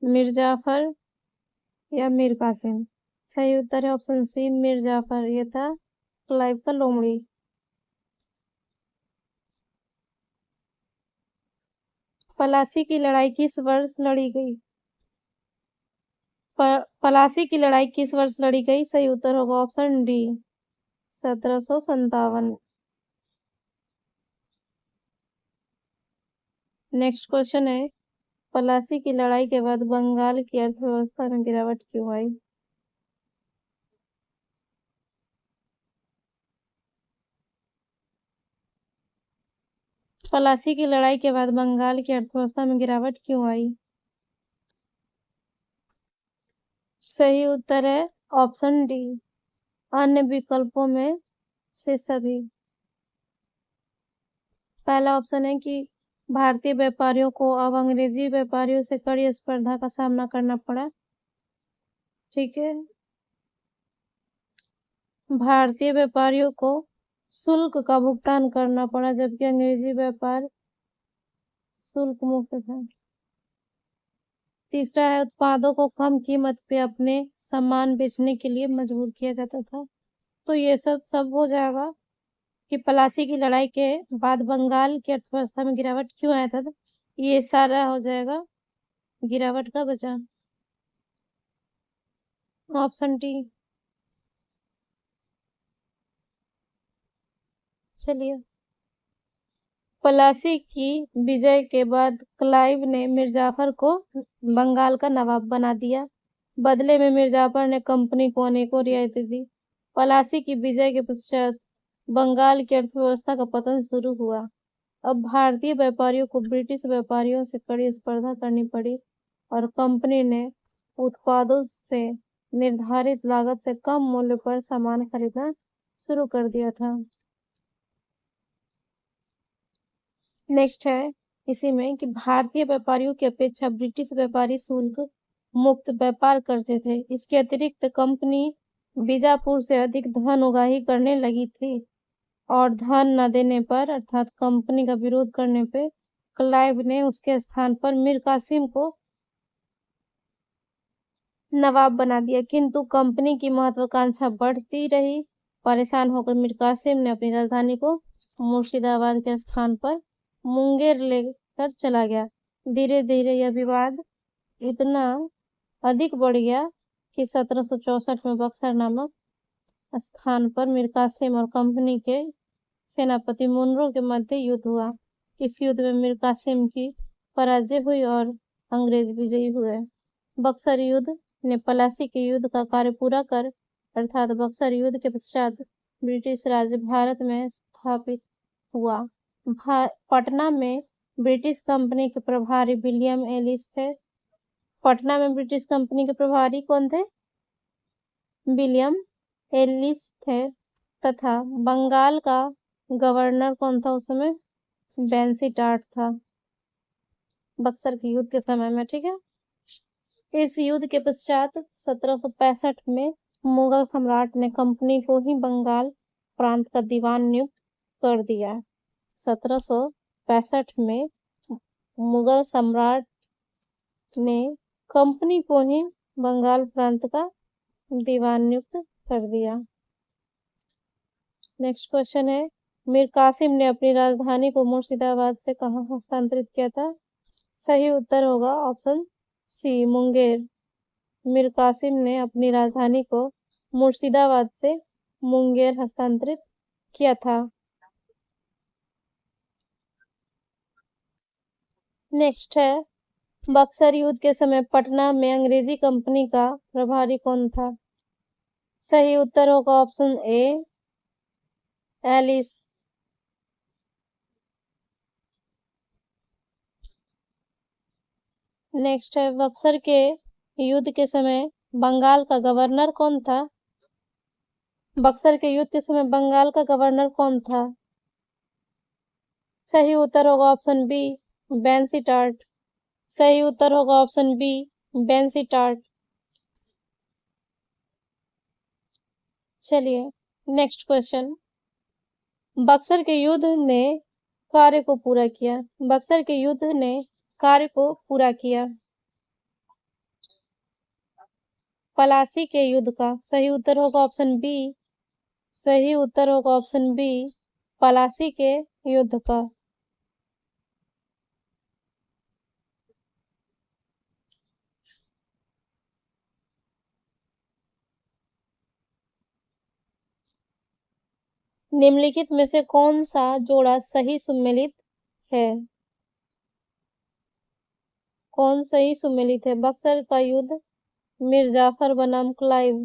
मीर जाफर या मीर कासिम। सही उत्तर है ऑप्शन सी मीर जाफर। ये था क्लाइव का लोमड़ी। पलासी की लड़ाई किस वर्ष लड़ी गई? पलासी की लड़ाई किस वर्ष लड़ी गई? सही उत्तर होगा ऑप्शन डी 1757। नेक्स्ट क्वेश्चन है, पलासी की लड़ाई के बाद बंगाल की अर्थव्यवस्था में गिरावट क्यों आई? पलासी की लड़ाई के बाद बंगाल की अर्थव्यवस्था में गिरावट क्यों आई? सही उत्तर है ऑप्शन डी अन्य विकल्पों में से सभी। पहला ऑप्शन है कि भारतीय व्यापारियों को अब अंग्रेजी व्यापारियों से कड़ी स्पर्धा का सामना करना पड़ा। ठीक है। भारतीय व्यापारियों को शुल्क का भुगतान करना पड़ा जबकि अंग्रेजी व्यापार शुल्क मुक्त था। तीसरा है उत्पादों को कम कीमत पे अपने सामान बेचने के लिए मजबूर किया जाता था। तो ये सब हो जाएगा कि पलासी की लड़ाई के बाद बंगाल की अर्थव्यवस्था में गिरावट क्यों आया था। ये सारा हो जाएगा गिरावट का वजह। Option D. चलिए, पलासी की विजय के बाद क्लाइव ने मिर्जाफर को बंगाल का नवाब बना दिया। बदले में मिर्जाफर ने कंपनी को अनेकों रियायतें दी। पलासी की विजय के पश्चात बंगाल की अर्थव्यवस्था का पतन शुरू हुआ। अब भारतीय व्यापारियों को ब्रिटिश व्यापारियों से कड़ी स्पर्धा करनी पड़ी और कंपनी ने उत्पादों से निर्धारित लागत से कम मूल्य पर सामान खरीदना शुरू कर दिया था। नेक्स्ट है इसी में कि भारतीय व्यापारियों की अपेक्षा ब्रिटिश व्यापारी शुल्क मुक्त व्यापार करते थे। इसके अतिरिक्त कंपनी बीजापुर से अधिक धन उगाही करने लगी थी और धन न देने पर अर्थात कंपनी का विरोध करने पे क्लाइव ने उसके स्थान पर मीर कासिम को नवाब बना दिया। किंतु कंपनी की महत्वाकांक्षा बढ़ती रही। परेशान होकर मीर कासिम ने अपनी राजधानी को मुर्शिदाबाद के स्थान पर मुंगेर लेकर चला गया। धीरे धीरे यह विवाद इतना अधिक बढ़ गया कि 1764 में बक्सर नामक स्थान पर मीर कासिम और कंपनी के सेनापति मुनरो के मध्य युद्ध हुआ। इस युद्ध में मीर कासिम की पराजय हुई और अंग्रेज विजयी हुए। बक्सर युद्ध ने पलासी के युद्ध का कार्य पूरा कर अर्थात बक्सर युद्ध के पश्चात ब्रिटिश राज भारत में स्थापित हुआ। पटना में ब्रिटिश कंपनी के प्रभारी विलियम एलिस थे। पटना में ब्रिटिश कंपनी के प्रभारी कौन थे? विलियम एलिस थे। तथा बंगाल का गवर्नर कौन था उस समय? बेंसी टाट था बक्सर के युद्ध के समय में। ठीक है। इस युद्ध के पश्चात 1765 में मुगल सम्राट ने कंपनी को ही बंगाल प्रांत का दीवान नियुक्त कर दिया। 1765 में मुगल सम्राट ने कंपनी को ही बंगाल प्रांत का दीवान नियुक्त कर दिया। नेक्स्ट क्वेश्चन है, मीर कासिम ने अपनी राजधानी को मुर्शिदाबाद से कहाँ हस्तांतरित किया था? सही उत्तर होगा ऑप्शन सी, मुंगेर। मीर कासिम ने अपनी राजधानी को मुर्शिदाबाद से मुंगेर हस्तांतरित किया था। नेक्स्ट है, बक्सर युद्ध के समय पटना में अंग्रेजी कंपनी का प्रभारी कौन था? सही उत्तर होगा ऑप्शन ए, एलिस। नेक्स्ट है, बक्सर के युद्ध के समय बंगाल का गवर्नर कौन था? बक्सर के युद्ध के समय बंगाल का गवर्नर कौन था? सही उत्तर होगा ऑप्शन बी, बेंसीटार्ट। सही उत्तर होगा ऑप्शन बी, बेंसीटार्ट। चलिए नेक्स्ट क्वेश्चन, बक्सर के युद्ध ने कार्य को पूरा किया। बक्सर के युद्ध ने कार्य को पूरा किया। पलासी के युद्ध का। सही उत्तर होगा ऑप्शन बी। सही उत्तर होगा ऑप्शन बी, पलासी के युद्ध का। निम्नलिखित में से कौन सा जोड़ा सही सुमेलित है? कौन सही सुमेलित है? बक्सर का युद्ध, मीर जाफर बनाम क्लाइव।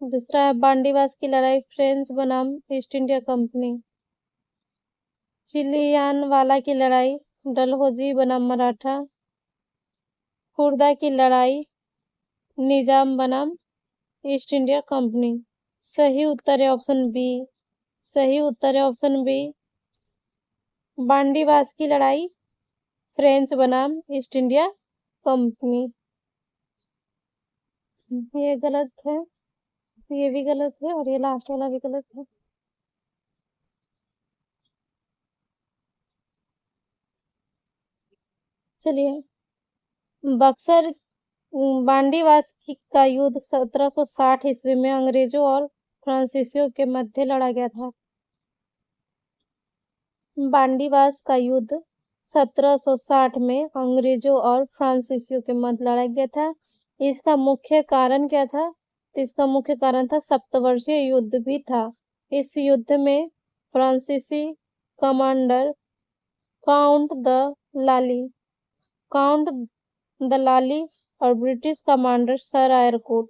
दूसरा है बांडीवास की लड़ाई, फ्रेंच बनाम ईस्ट इंडिया कंपनी। चिलियानवाला की लड़ाई, डलहौजी बनाम मराठा। खुर्दा की लड़ाई, निजाम बनाम ईस्ट इंडिया कंपनी। सही उत्तर है ऑप्शन बी। सही उत्तर है ऑप्शन बी, बांडीवास की लड़ाई, फ्रेंच बनाम ईस्ट इंडिया कंपनी। ये गलत है, ये भी गलत है और ये लास्ट वाला भी गलत है। चलिए, बक्सर बांडीवास का युद्ध 1760 ईस्वी में अंग्रेजों और फ्रांसीसियों के मध्य लड़ा गया था। बांडीवास का युद्ध 1760 में अंग्रेजों और फ्रांसीसियों के मध्य लड़ा गया था। इसका मुख्य कारण क्या था? तो इसका मुख्य कारण था सप्तवर्षीय युद्ध भी था। इस युद्ध में फ्रांसीसी कमांडर काउंट द लाली और ब्रिटिश कमांडर सर आयरकोट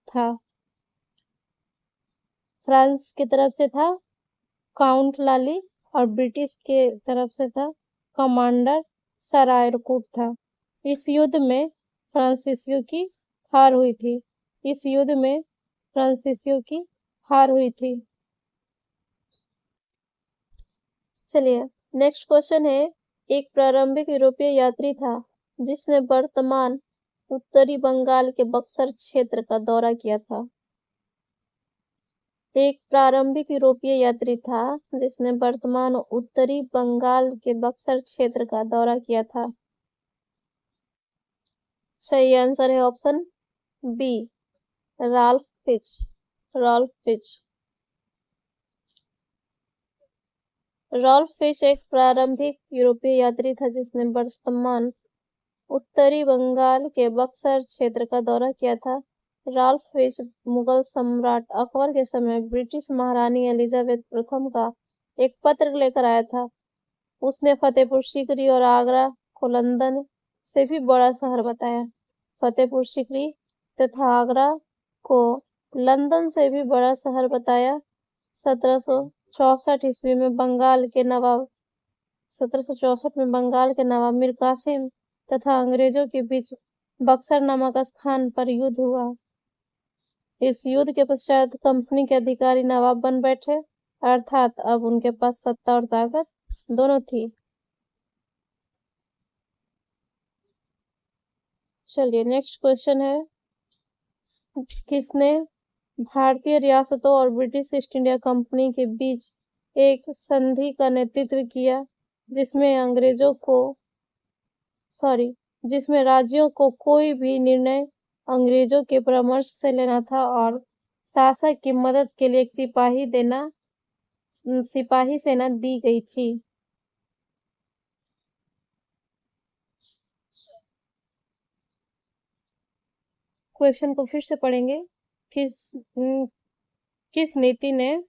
था। फ्रांस की तरफ से था काउंट लाली और ब्रिटिश के तरफ से था कमांडर सर आयरकोट था। इस युद्ध में फ्रांसीसियों की हार हुई थी। इस युद्ध में फ्रांसीसियों की हार हुई थी। चलिए नेक्स्ट क्वेश्चन है, एक प्रारंभिक यूरोपीय यात्री था जिसने वर्तमान उत्तरी बंगाल के बक्सर क्षेत्र का दौरा किया था। एक प्रारंभिक यूरोपीय यात्री था जिसने वर्तमान उत्तरी बंगाल के बक्सर क्षेत्र का दौरा किया था। सही आंसर है option B, Ralph Fitch. Ralph Fitch. Ralph Fitch एक प्रारंभिक यूरोपीय यात्री था जिसने वर्तमान उत्तरी बंगाल के बक्सर क्षेत्र का दौरा किया था। राल्फ फिच मुगल सम्राट अकबर के समय ब्रिटिश महारानी एलिजाबेथ प्रथम का एक पत्र लेकर आया था। उसने फतेहपुर सीकरी और आगरा को लंदन से भी बड़ा शहर बताया। फतेहपुर सीकरी तथा आगरा को लंदन से भी बड़ा शहर बताया। 1764 ईस्वी में बंगाल के नवाब 1764 में बंगाल के नवाब मीर कासिम तथा अंग्रेजों के बीच बक्सर नामक स्थान पर युद्ध हुआ। इस युद्ध के पश्चात कंपनी के अधिकारी नवाब बन बैठे, अर्थात अब उनके पास सत्ता और ताकत दोनों थी। चलिए नेक्स्ट क्वेश्चन है, किसने भारतीय रियासतों और ब्रिटिश ईस्ट इंडिया कंपनी के बीच एक संधि का नेतृत्व किया जिसमें राज्यों को कोई भी निर्णय अंग्रेजों के परामर्श से लेना था और शासक की मदद के लिए एक सिपाही सेना दी गई थी। क्वेश्चन को फिर से पढ़ेंगे। किस नीति ने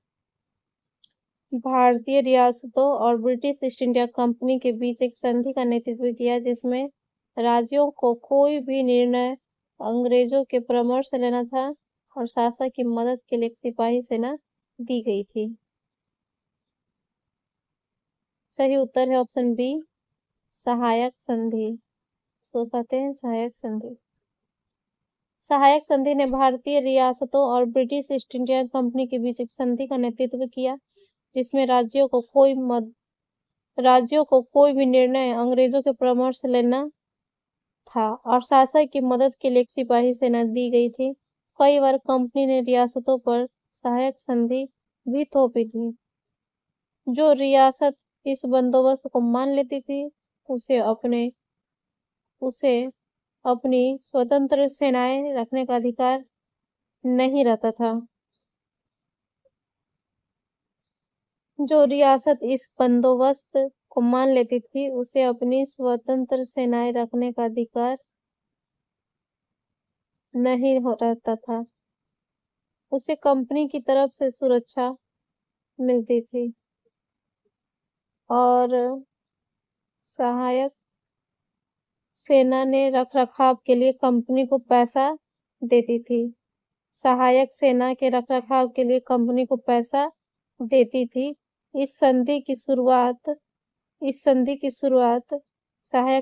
भारतीय रियासतों और ब्रिटिश ईस्ट इंडिया कंपनी के बीच एक संधि का नेतृत्व किया जिसमें राज्यों को कोई भी निर्णय अंग्रेजों के परामर्श से लेना था और शासक की मदद के लिए एक सिपाही सेना दी गई थी? सही उत्तर है ऑप्शन बी, सहायक संधि। सो कहते हैं सहायक संधि। सहायक संधि ने भारतीय रियासतों और ब्रिटिश ईस्ट इंडिया कंपनी के बीच एक संधि का नेतृत्व किया जिसमें राज्यों को कोई भी निर्णय अंग्रेजों के परामर्श से लेना था और शासक की मदद के लिए एक सिपाही सेना दी गई थी। कई बार कंपनी ने रियासतों पर सहायक संधि भी थोपी थी। जो रियासत इस बंदोबस्त को मान लेती थी उसे अपनी स्वतंत्र सेनाएं रखने का अधिकार नहीं रहता था। जो रियासत इस बंदोबस्त को मान लेती थी उसे अपनी स्वतंत्र सेनाएं रखने का अधिकार नहीं रहता था। उसे कंपनी की तरफ से सुरक्षा मिलती थी और सहायक सेना ने रखरखाव के लिए कंपनी को पैसा देती थी। सहायक सेना के रखरखाव के लिए कंपनी को पैसा देती थी। सहायक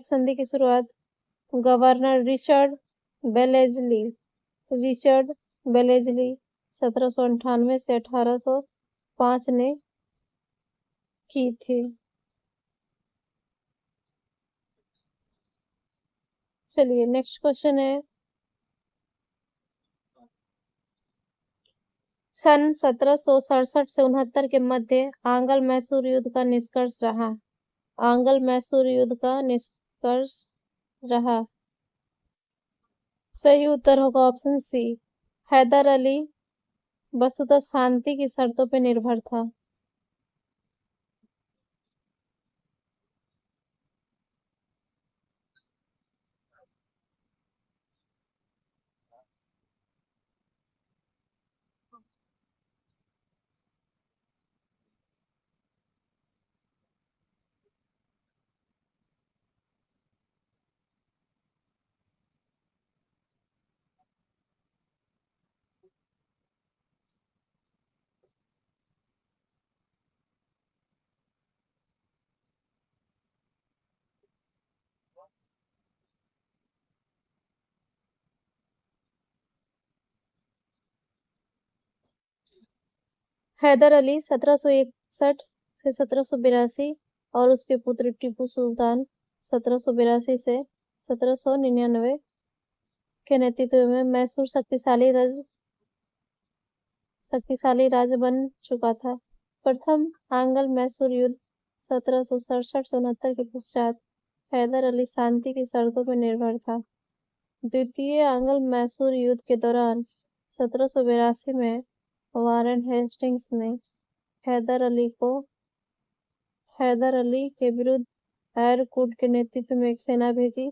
संधि की शुरुआत गवर्नर रिचर्ड बेलेजली 1798 से 1805 ने की थी। चलिए नेक्स्ट क्वेश्चन है। सन 1767 से 69 के मध्य आंग्ल मैसूर युद्ध का निष्कर्ष रहा। सही उत्तर होगा ऑप्शन सी, हैदर अली वस्तुतः शांति की शर्तों पर निर्भर था। हैदर अली 1761 से 1782 और उसके पुत्र टीपू सुल्तान 1782 से 1799 के नेतृत्व में मैसूर शक्तिशाली राज्य बन चुका था। प्रथम आंग्ल मैसूर युद्ध 1767 से 69 के पश्चात हैदर अली शांति की शर्तों पर निर्भर था। द्वितीय आंग्ल मैसूर युद्ध के दौरान 1782 में वारेन हेस्टिंग्स ने हैदर अली के विरुद्ध एयरकूट के नेतृत्व में एक सेना भेजी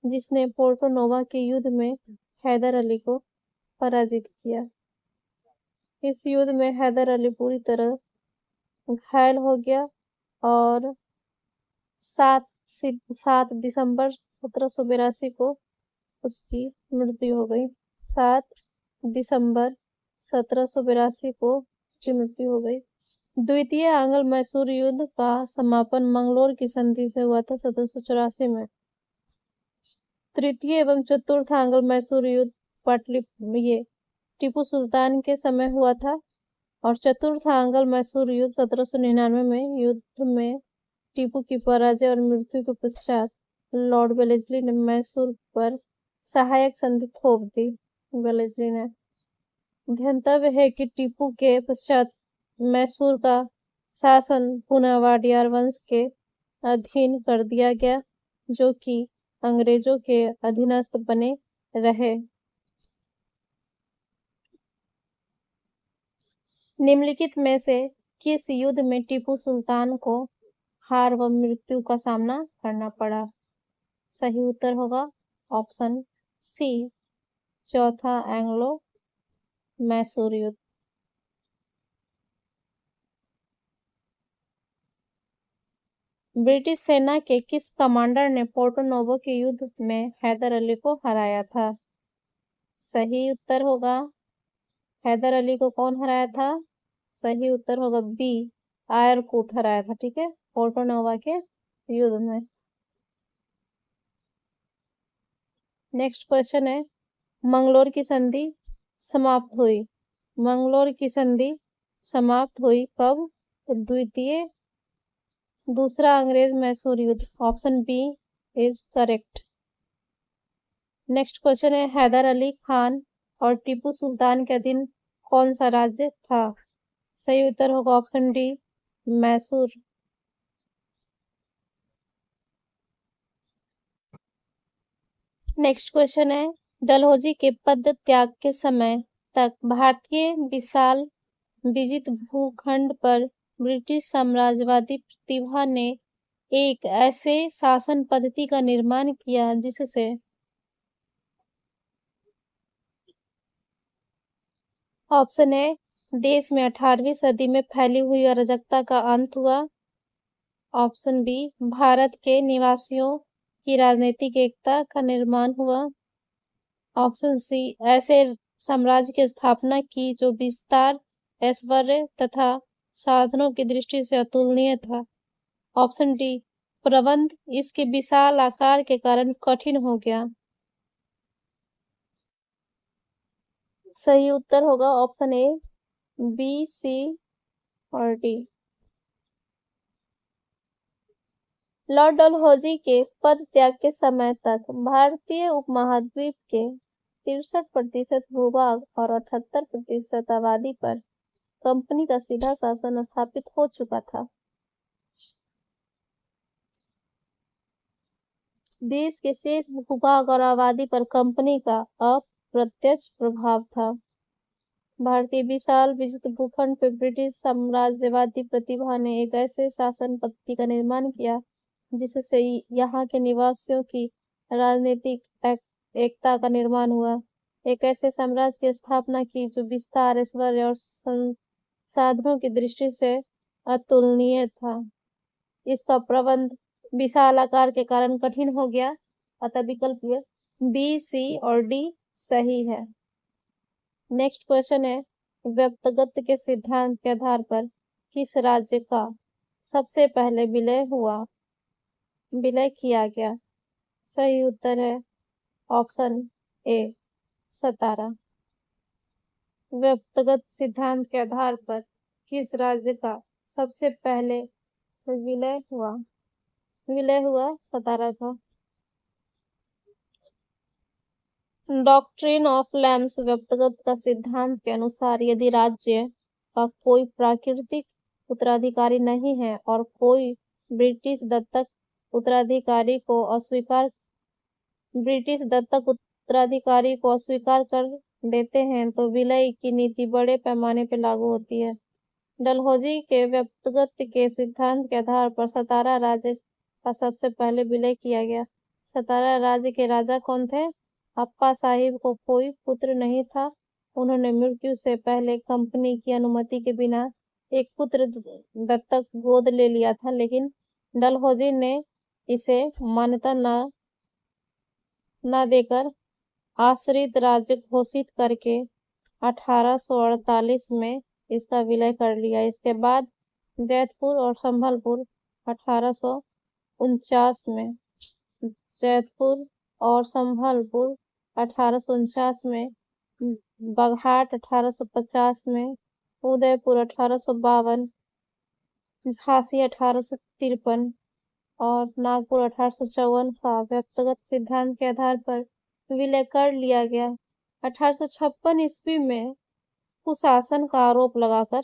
जिसने पोर्टो नोवा के युद्ध में हैदर अली को पराजित किया। इस युद्ध में हैदर अली पूरी तरह घायल हो गया और 7 दिसंबर 1782 को उसकी मृत्यु हो गई। 7 दिसंबर 1782 को उसकी मृत्यु हो गई। द्वितीय आंग्ल मैसूर युद्ध का समापन मंगलोर की संधि से हुआ था 1784 में। तृतीय एवं चतुर्थ आंग्ल मैसूर युद्ध टीपू सुल्तान के समय हुआ था और चतुर्थ आंग्ल मैसूर युद्ध 1799 में युद्ध में टीपू की पराजय और मृत्यु के पश्चात लॉर्ड वेलेस्ली ने मैसूर पर सहायक संधि थोप दी। वेलेस्ली ने ध्यातव्य है कि टीपू के पश्चात मैसूर का शासन पुनः वाडियार वंश के अधीन कर दिया गया, जो कि अंग्रेजों के अधीनस्थ बने रहे। निम्नलिखित में से किस युद्ध में टीपू सुल्तान को हार व मृत्यु का सामना करना पड़ा? सही उत्तर होगा ऑप्शन सी, चौथा एंग्लो मैसूर युद्ध। ब्रिटिश सेना के किस कमांडर ने पोर्टो नोवो के युद्ध में हैदर अली को हराया था? सही उत्तर होगा, हैदर अली को कौन हराया था? सही उत्तर होगा बी, आयरकूट हराया था। ठीक है, पोर्टो नोवो के युद्ध में। नेक्स्ट क्वेश्चन है, मंगलोर की संधि समाप्त हुई। मंगलोर की संधि समाप्त हुई कब? द्वितीय दूसरा अंग्रेज मैसूर युद्ध। Option B is correct. Next question है, हैदर अली खान और टीपू सुल्तान के अधीन कौन सा राज्य था? सही उत्तर होगा option D, Mysore. Next question है, डलहौजी के पद त्याग के समय तक भारतीय विशाल विजित भूखंड पर ब्रिटिश साम्राज्यवादी प्रतिभा ने एक ऐसे शासन पद्धति का निर्माण किया जिससे ऑप्शन ए, देश में 18वीं सदी में फैली हुई अराजकता का अंत हुआ। ऑप्शन बी, भारत के निवासियों की राजनीतिक एकता का निर्माण हुआ। ऑप्शन सी, ऐसे साम्राज्य की स्थापना की जो विस्तार, ऐश्वर्य तथा साधनों की दृष्टि से अतुलनीय था। ऑप्शन डी, प्रबंध इसके विशाल आकार के कारण कठिन हो गया। सही उत्तर होगा ऑप्शन ए, बी, सी और डी। लॉर्ड डलहौजी के पद त्याग के समय तक भारतीय उपमहाद्वीप के 63% भूभाग और 78% आबादी पर कंपनी का सीधा शासन स्थापित हो चुका था। देश के शेष भूभाग और आबादी पर कंपनी का अप्रत्यक्ष प्रभाव था। भारतीय विशाल विजित भूखंड पर ब्रिटिश साम्राज्यवादी प्रतिभा ने एक ऐसे शासन पद्धति का निर्माण किया जिससे यहाँ के निवासियों की राजनीतिक एकता का निर्माण हुआ। एक ऐसे साम्राज्य की स्थापना की जो विस्तार, ऐश्वर्य और साधनों की दृष्टि से अतुलनीय था। इसका प्रबंध विशाल आकार के कारण कठिन हो गया। अतः विकल्प बी, सी और डी सही है। नेक्स्ट क्वेश्चन है, व्यक्तिगत के सिद्धांत के आधार पर किस राज्य का सबसे पहले विलय किया गया? सही उत्तर है ऑप्शन ए, सतारा। व्यक्तिगत सिद्धांत के आधार पर किस राज्य का सबसे पहले विलय हुआ? सतारा का। डॉक्ट्रिन ऑफ लैम्स व्यक्तिगत का सिद्धांत के अनुसार यदि राज्य का कोई प्राकृतिक उत्तराधिकारी नहीं है और कोई ब्रिटिश दत्तक उत्तराधिकारी को अस्वीकार कर देते हैं तो विलय की नीति बड़े पैमाने पर लागू होती है। डलहौजी के व्यक्तिगत के सिद्धांत के आधार पर सतारा राज्य का सबसे पहले विलय किया गया। सतारा राज्य के राजा कौन थे? अप्पा साहिब को कोई पुत्र नहीं था। उन्होंने मृत्यु से पहले कंपनी की अनुमति के बिना एक पुत्र दत्तक गोद ले लिया था, लेकिन डलहौजी ने इसे मान्यता न देकर आश्रित राज्य घोषित करके 1848 में इसका विलय कर लिया। इसके बाद जैतपुर और संभलपुर 1849 में, बगहाट 1850 में, उदयपुर 1852, झांसी 1853 और नागपुर 1854 का व्यक्तिगत सिद्धांत के आधार पर विलय कर लिया गया। 1856 ईस्वी में कुशासन का आरोप लगाकर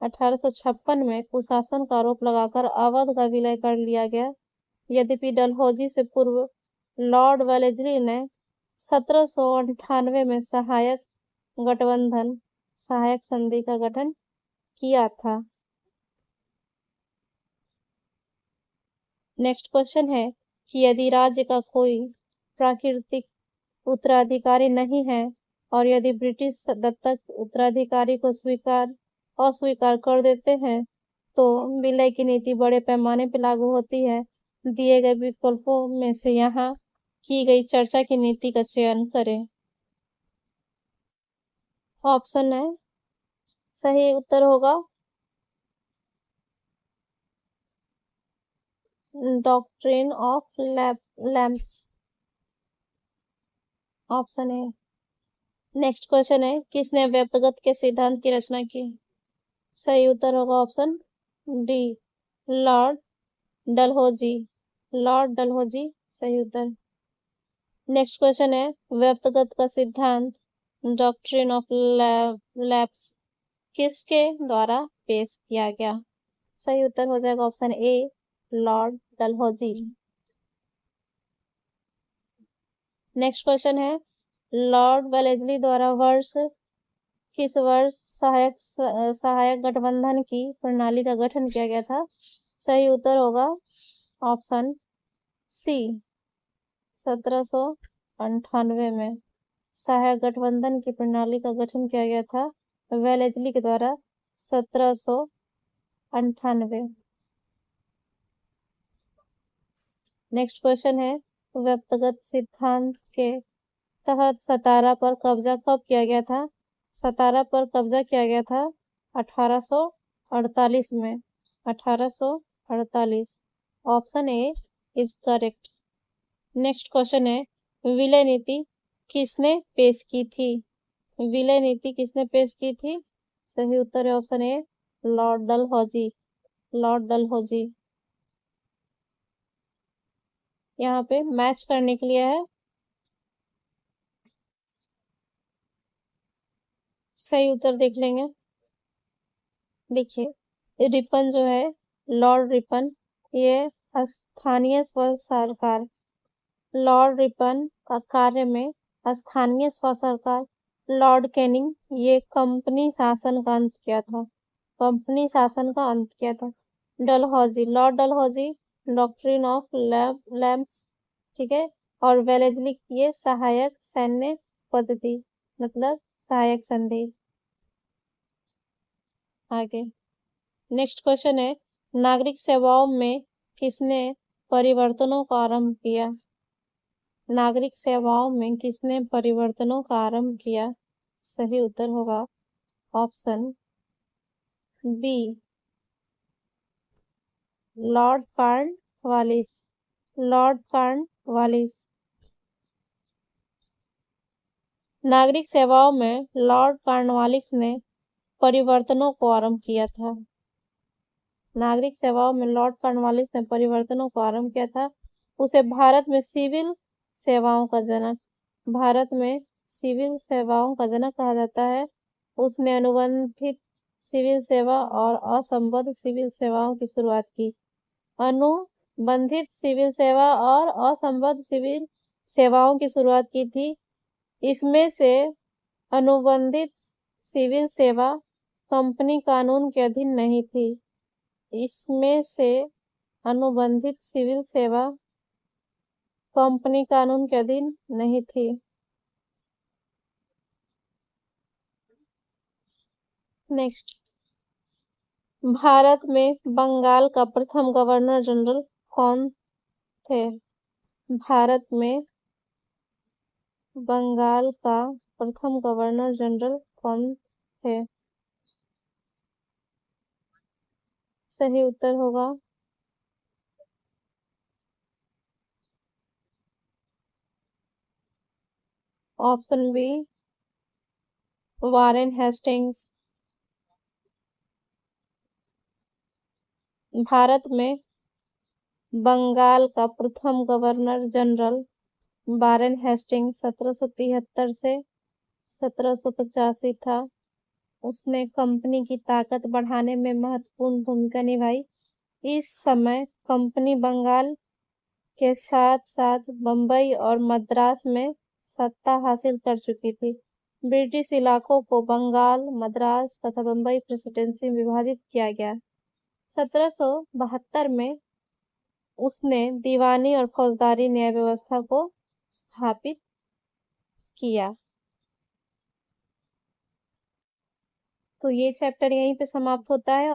1856 में कुशासन का आरोप लगाकर अवध का विलय कर लिया गया। यद्यपि डलहौजी से पूर्व लॉर्ड वेलेस्ली ने 1798 में सहायक गठबंधन सहायक संधि का गठन किया था। नेक्स्ट क्वेश्चन है कि यदि राज्य का कोई प्राकृतिक उत्तराधिकारी नहीं है और यदि ब्रिटिश दत्तक उत्तराधिकारी को अस्वीकार कर देते हैं तो विलय की नीति बड़े पैमाने पर लागू होती है। दिए गए विकल्पों में से यहाँ की गई चर्चा की नीति का चयन करें। ऑप्शन है सही उत्तर होगा डॉक्ट्रिन ऑफ लैम्प्स, ऑप्शन है। नेक्स्ट क्वेश्चन है किसने व्यक्तिगत के सिद्धांत की रचना की? सही उत्तर होगा option D Lord Dalhousie, Lord Dalhousie सही उत्तर। नेक्स्ट क्वेश्चन है व्यक्तिगत का सिद्धांत डॉक्ट्रिन ऑफ लैप्स किसके द्वारा पेश किया गया? सही उत्तर हो जाएगा option A Lord Dalhousie. Next question है लॉर्ड वेलेस्ली द्वारा किस वर्ष सहायक गठबंधन की प्रणाली का गठन किया गया था? सही उत्तर होगा ऑप्शन सी 1798 में सहायक गठबंधन की प्रणाली का गठन किया गया था वेलेस्ली के द्वारा 1798। नेक्स्ट क्वेश्चन है व्यक्तिगत सिद्धांत के तहत सतारा पर कब्जा कब किया गया था? सतारा पर कब्जा किया गया था 1848 में, 1848। Option A is correct. Next question है विलय नीति किसने पेश की थी? विलय नीति किसने पेश की थी? सही उत्तर है option A Lord Dalhousie, Lord Dalhousie. यहाँ पे मैच करने के लिए है, सही उत्तर देख लेंगे। देखिए रिपन जो है लॉर्ड रिपन, ये स्थानीय स्व सरकार, लॉर्ड रिपन का कार्य में स्थानीय स्व सरकार। लॉर्ड कैनिंग ये कंपनी शासन का अंत किया था, कंपनी शासन का अंत किया था। Dalhousie, Lord Dalhousie doctrine of lamps, ठीक है। और वेलेस्ली ये सहायक सैन्य पद्धति मतलब सहायक संधि। आगे नेक्स्ट क्वेश्चन है नागरिक सेवाओं में किसने परिवर्तनों का आरंभ किया? नागरिक सेवाओं में किसने परिवर्तनों का आरंभ किया? सही उत्तर होगा option B Lord Cornwallis, Lord Cornwallis. नागरिक सेवाओं में लॉर्ड कॉर्नवालिस ने परिवर्तनों को आरंभ किया था। नागरिक सेवाओं में लॉर्ड कॉर्नवालिस ने परिवर्तनों को आरंभ किया था। उसे भारत में सिविल सेवाओं का जनक, भारत में सिविल सेवाओं का जनक कहा जाता है। उसने अनुबंधित सिविल सेवा और असंबद्ध सिविल सेवाओं की शुरुआत की। अनुबंधित सिविल सेवा और असंबद्ध सिविल सेवाओं की शुरुआत की थी। इसमें से अनुबंधित सिविल सेवा कंपनी कानून के अधीन नहीं थी। इसमें से अनुबंधित सिविल सेवा कंपनी कानून के अधीन नहीं थी। नेक्स्ट भारत में बंगाल का प्रथम गवर्नर जनरल कौन थे? भारत में बंगाल का प्रथम गवर्नर जनरल कौन थे? सही उत्तर होगा option B Warren Hastings. Bharat में बंगाल का प्रथम गवर्नर जनरल वारेन हेस्टिंग्स 1773 से 1785 था। उसने कंपनी की ताकत बढ़ाने में महत्वपूर्ण भूमिका निभाई। इस समय कंपनी बंगाल के साथ साथ बम्बई और मद्रास में सत्ता हासिल कर चुकी थी। ब्रिटिश इलाकों को बंगाल, मद्रास तथा बम्बई प्रेसिडेंसी में विभाजित किया गया। 1772 में उसने दीवानी और फौजदारी न्याय व्यवस्था को स्थापित किया। तो ये चैप्टर यहीं पे समाप्त होता है।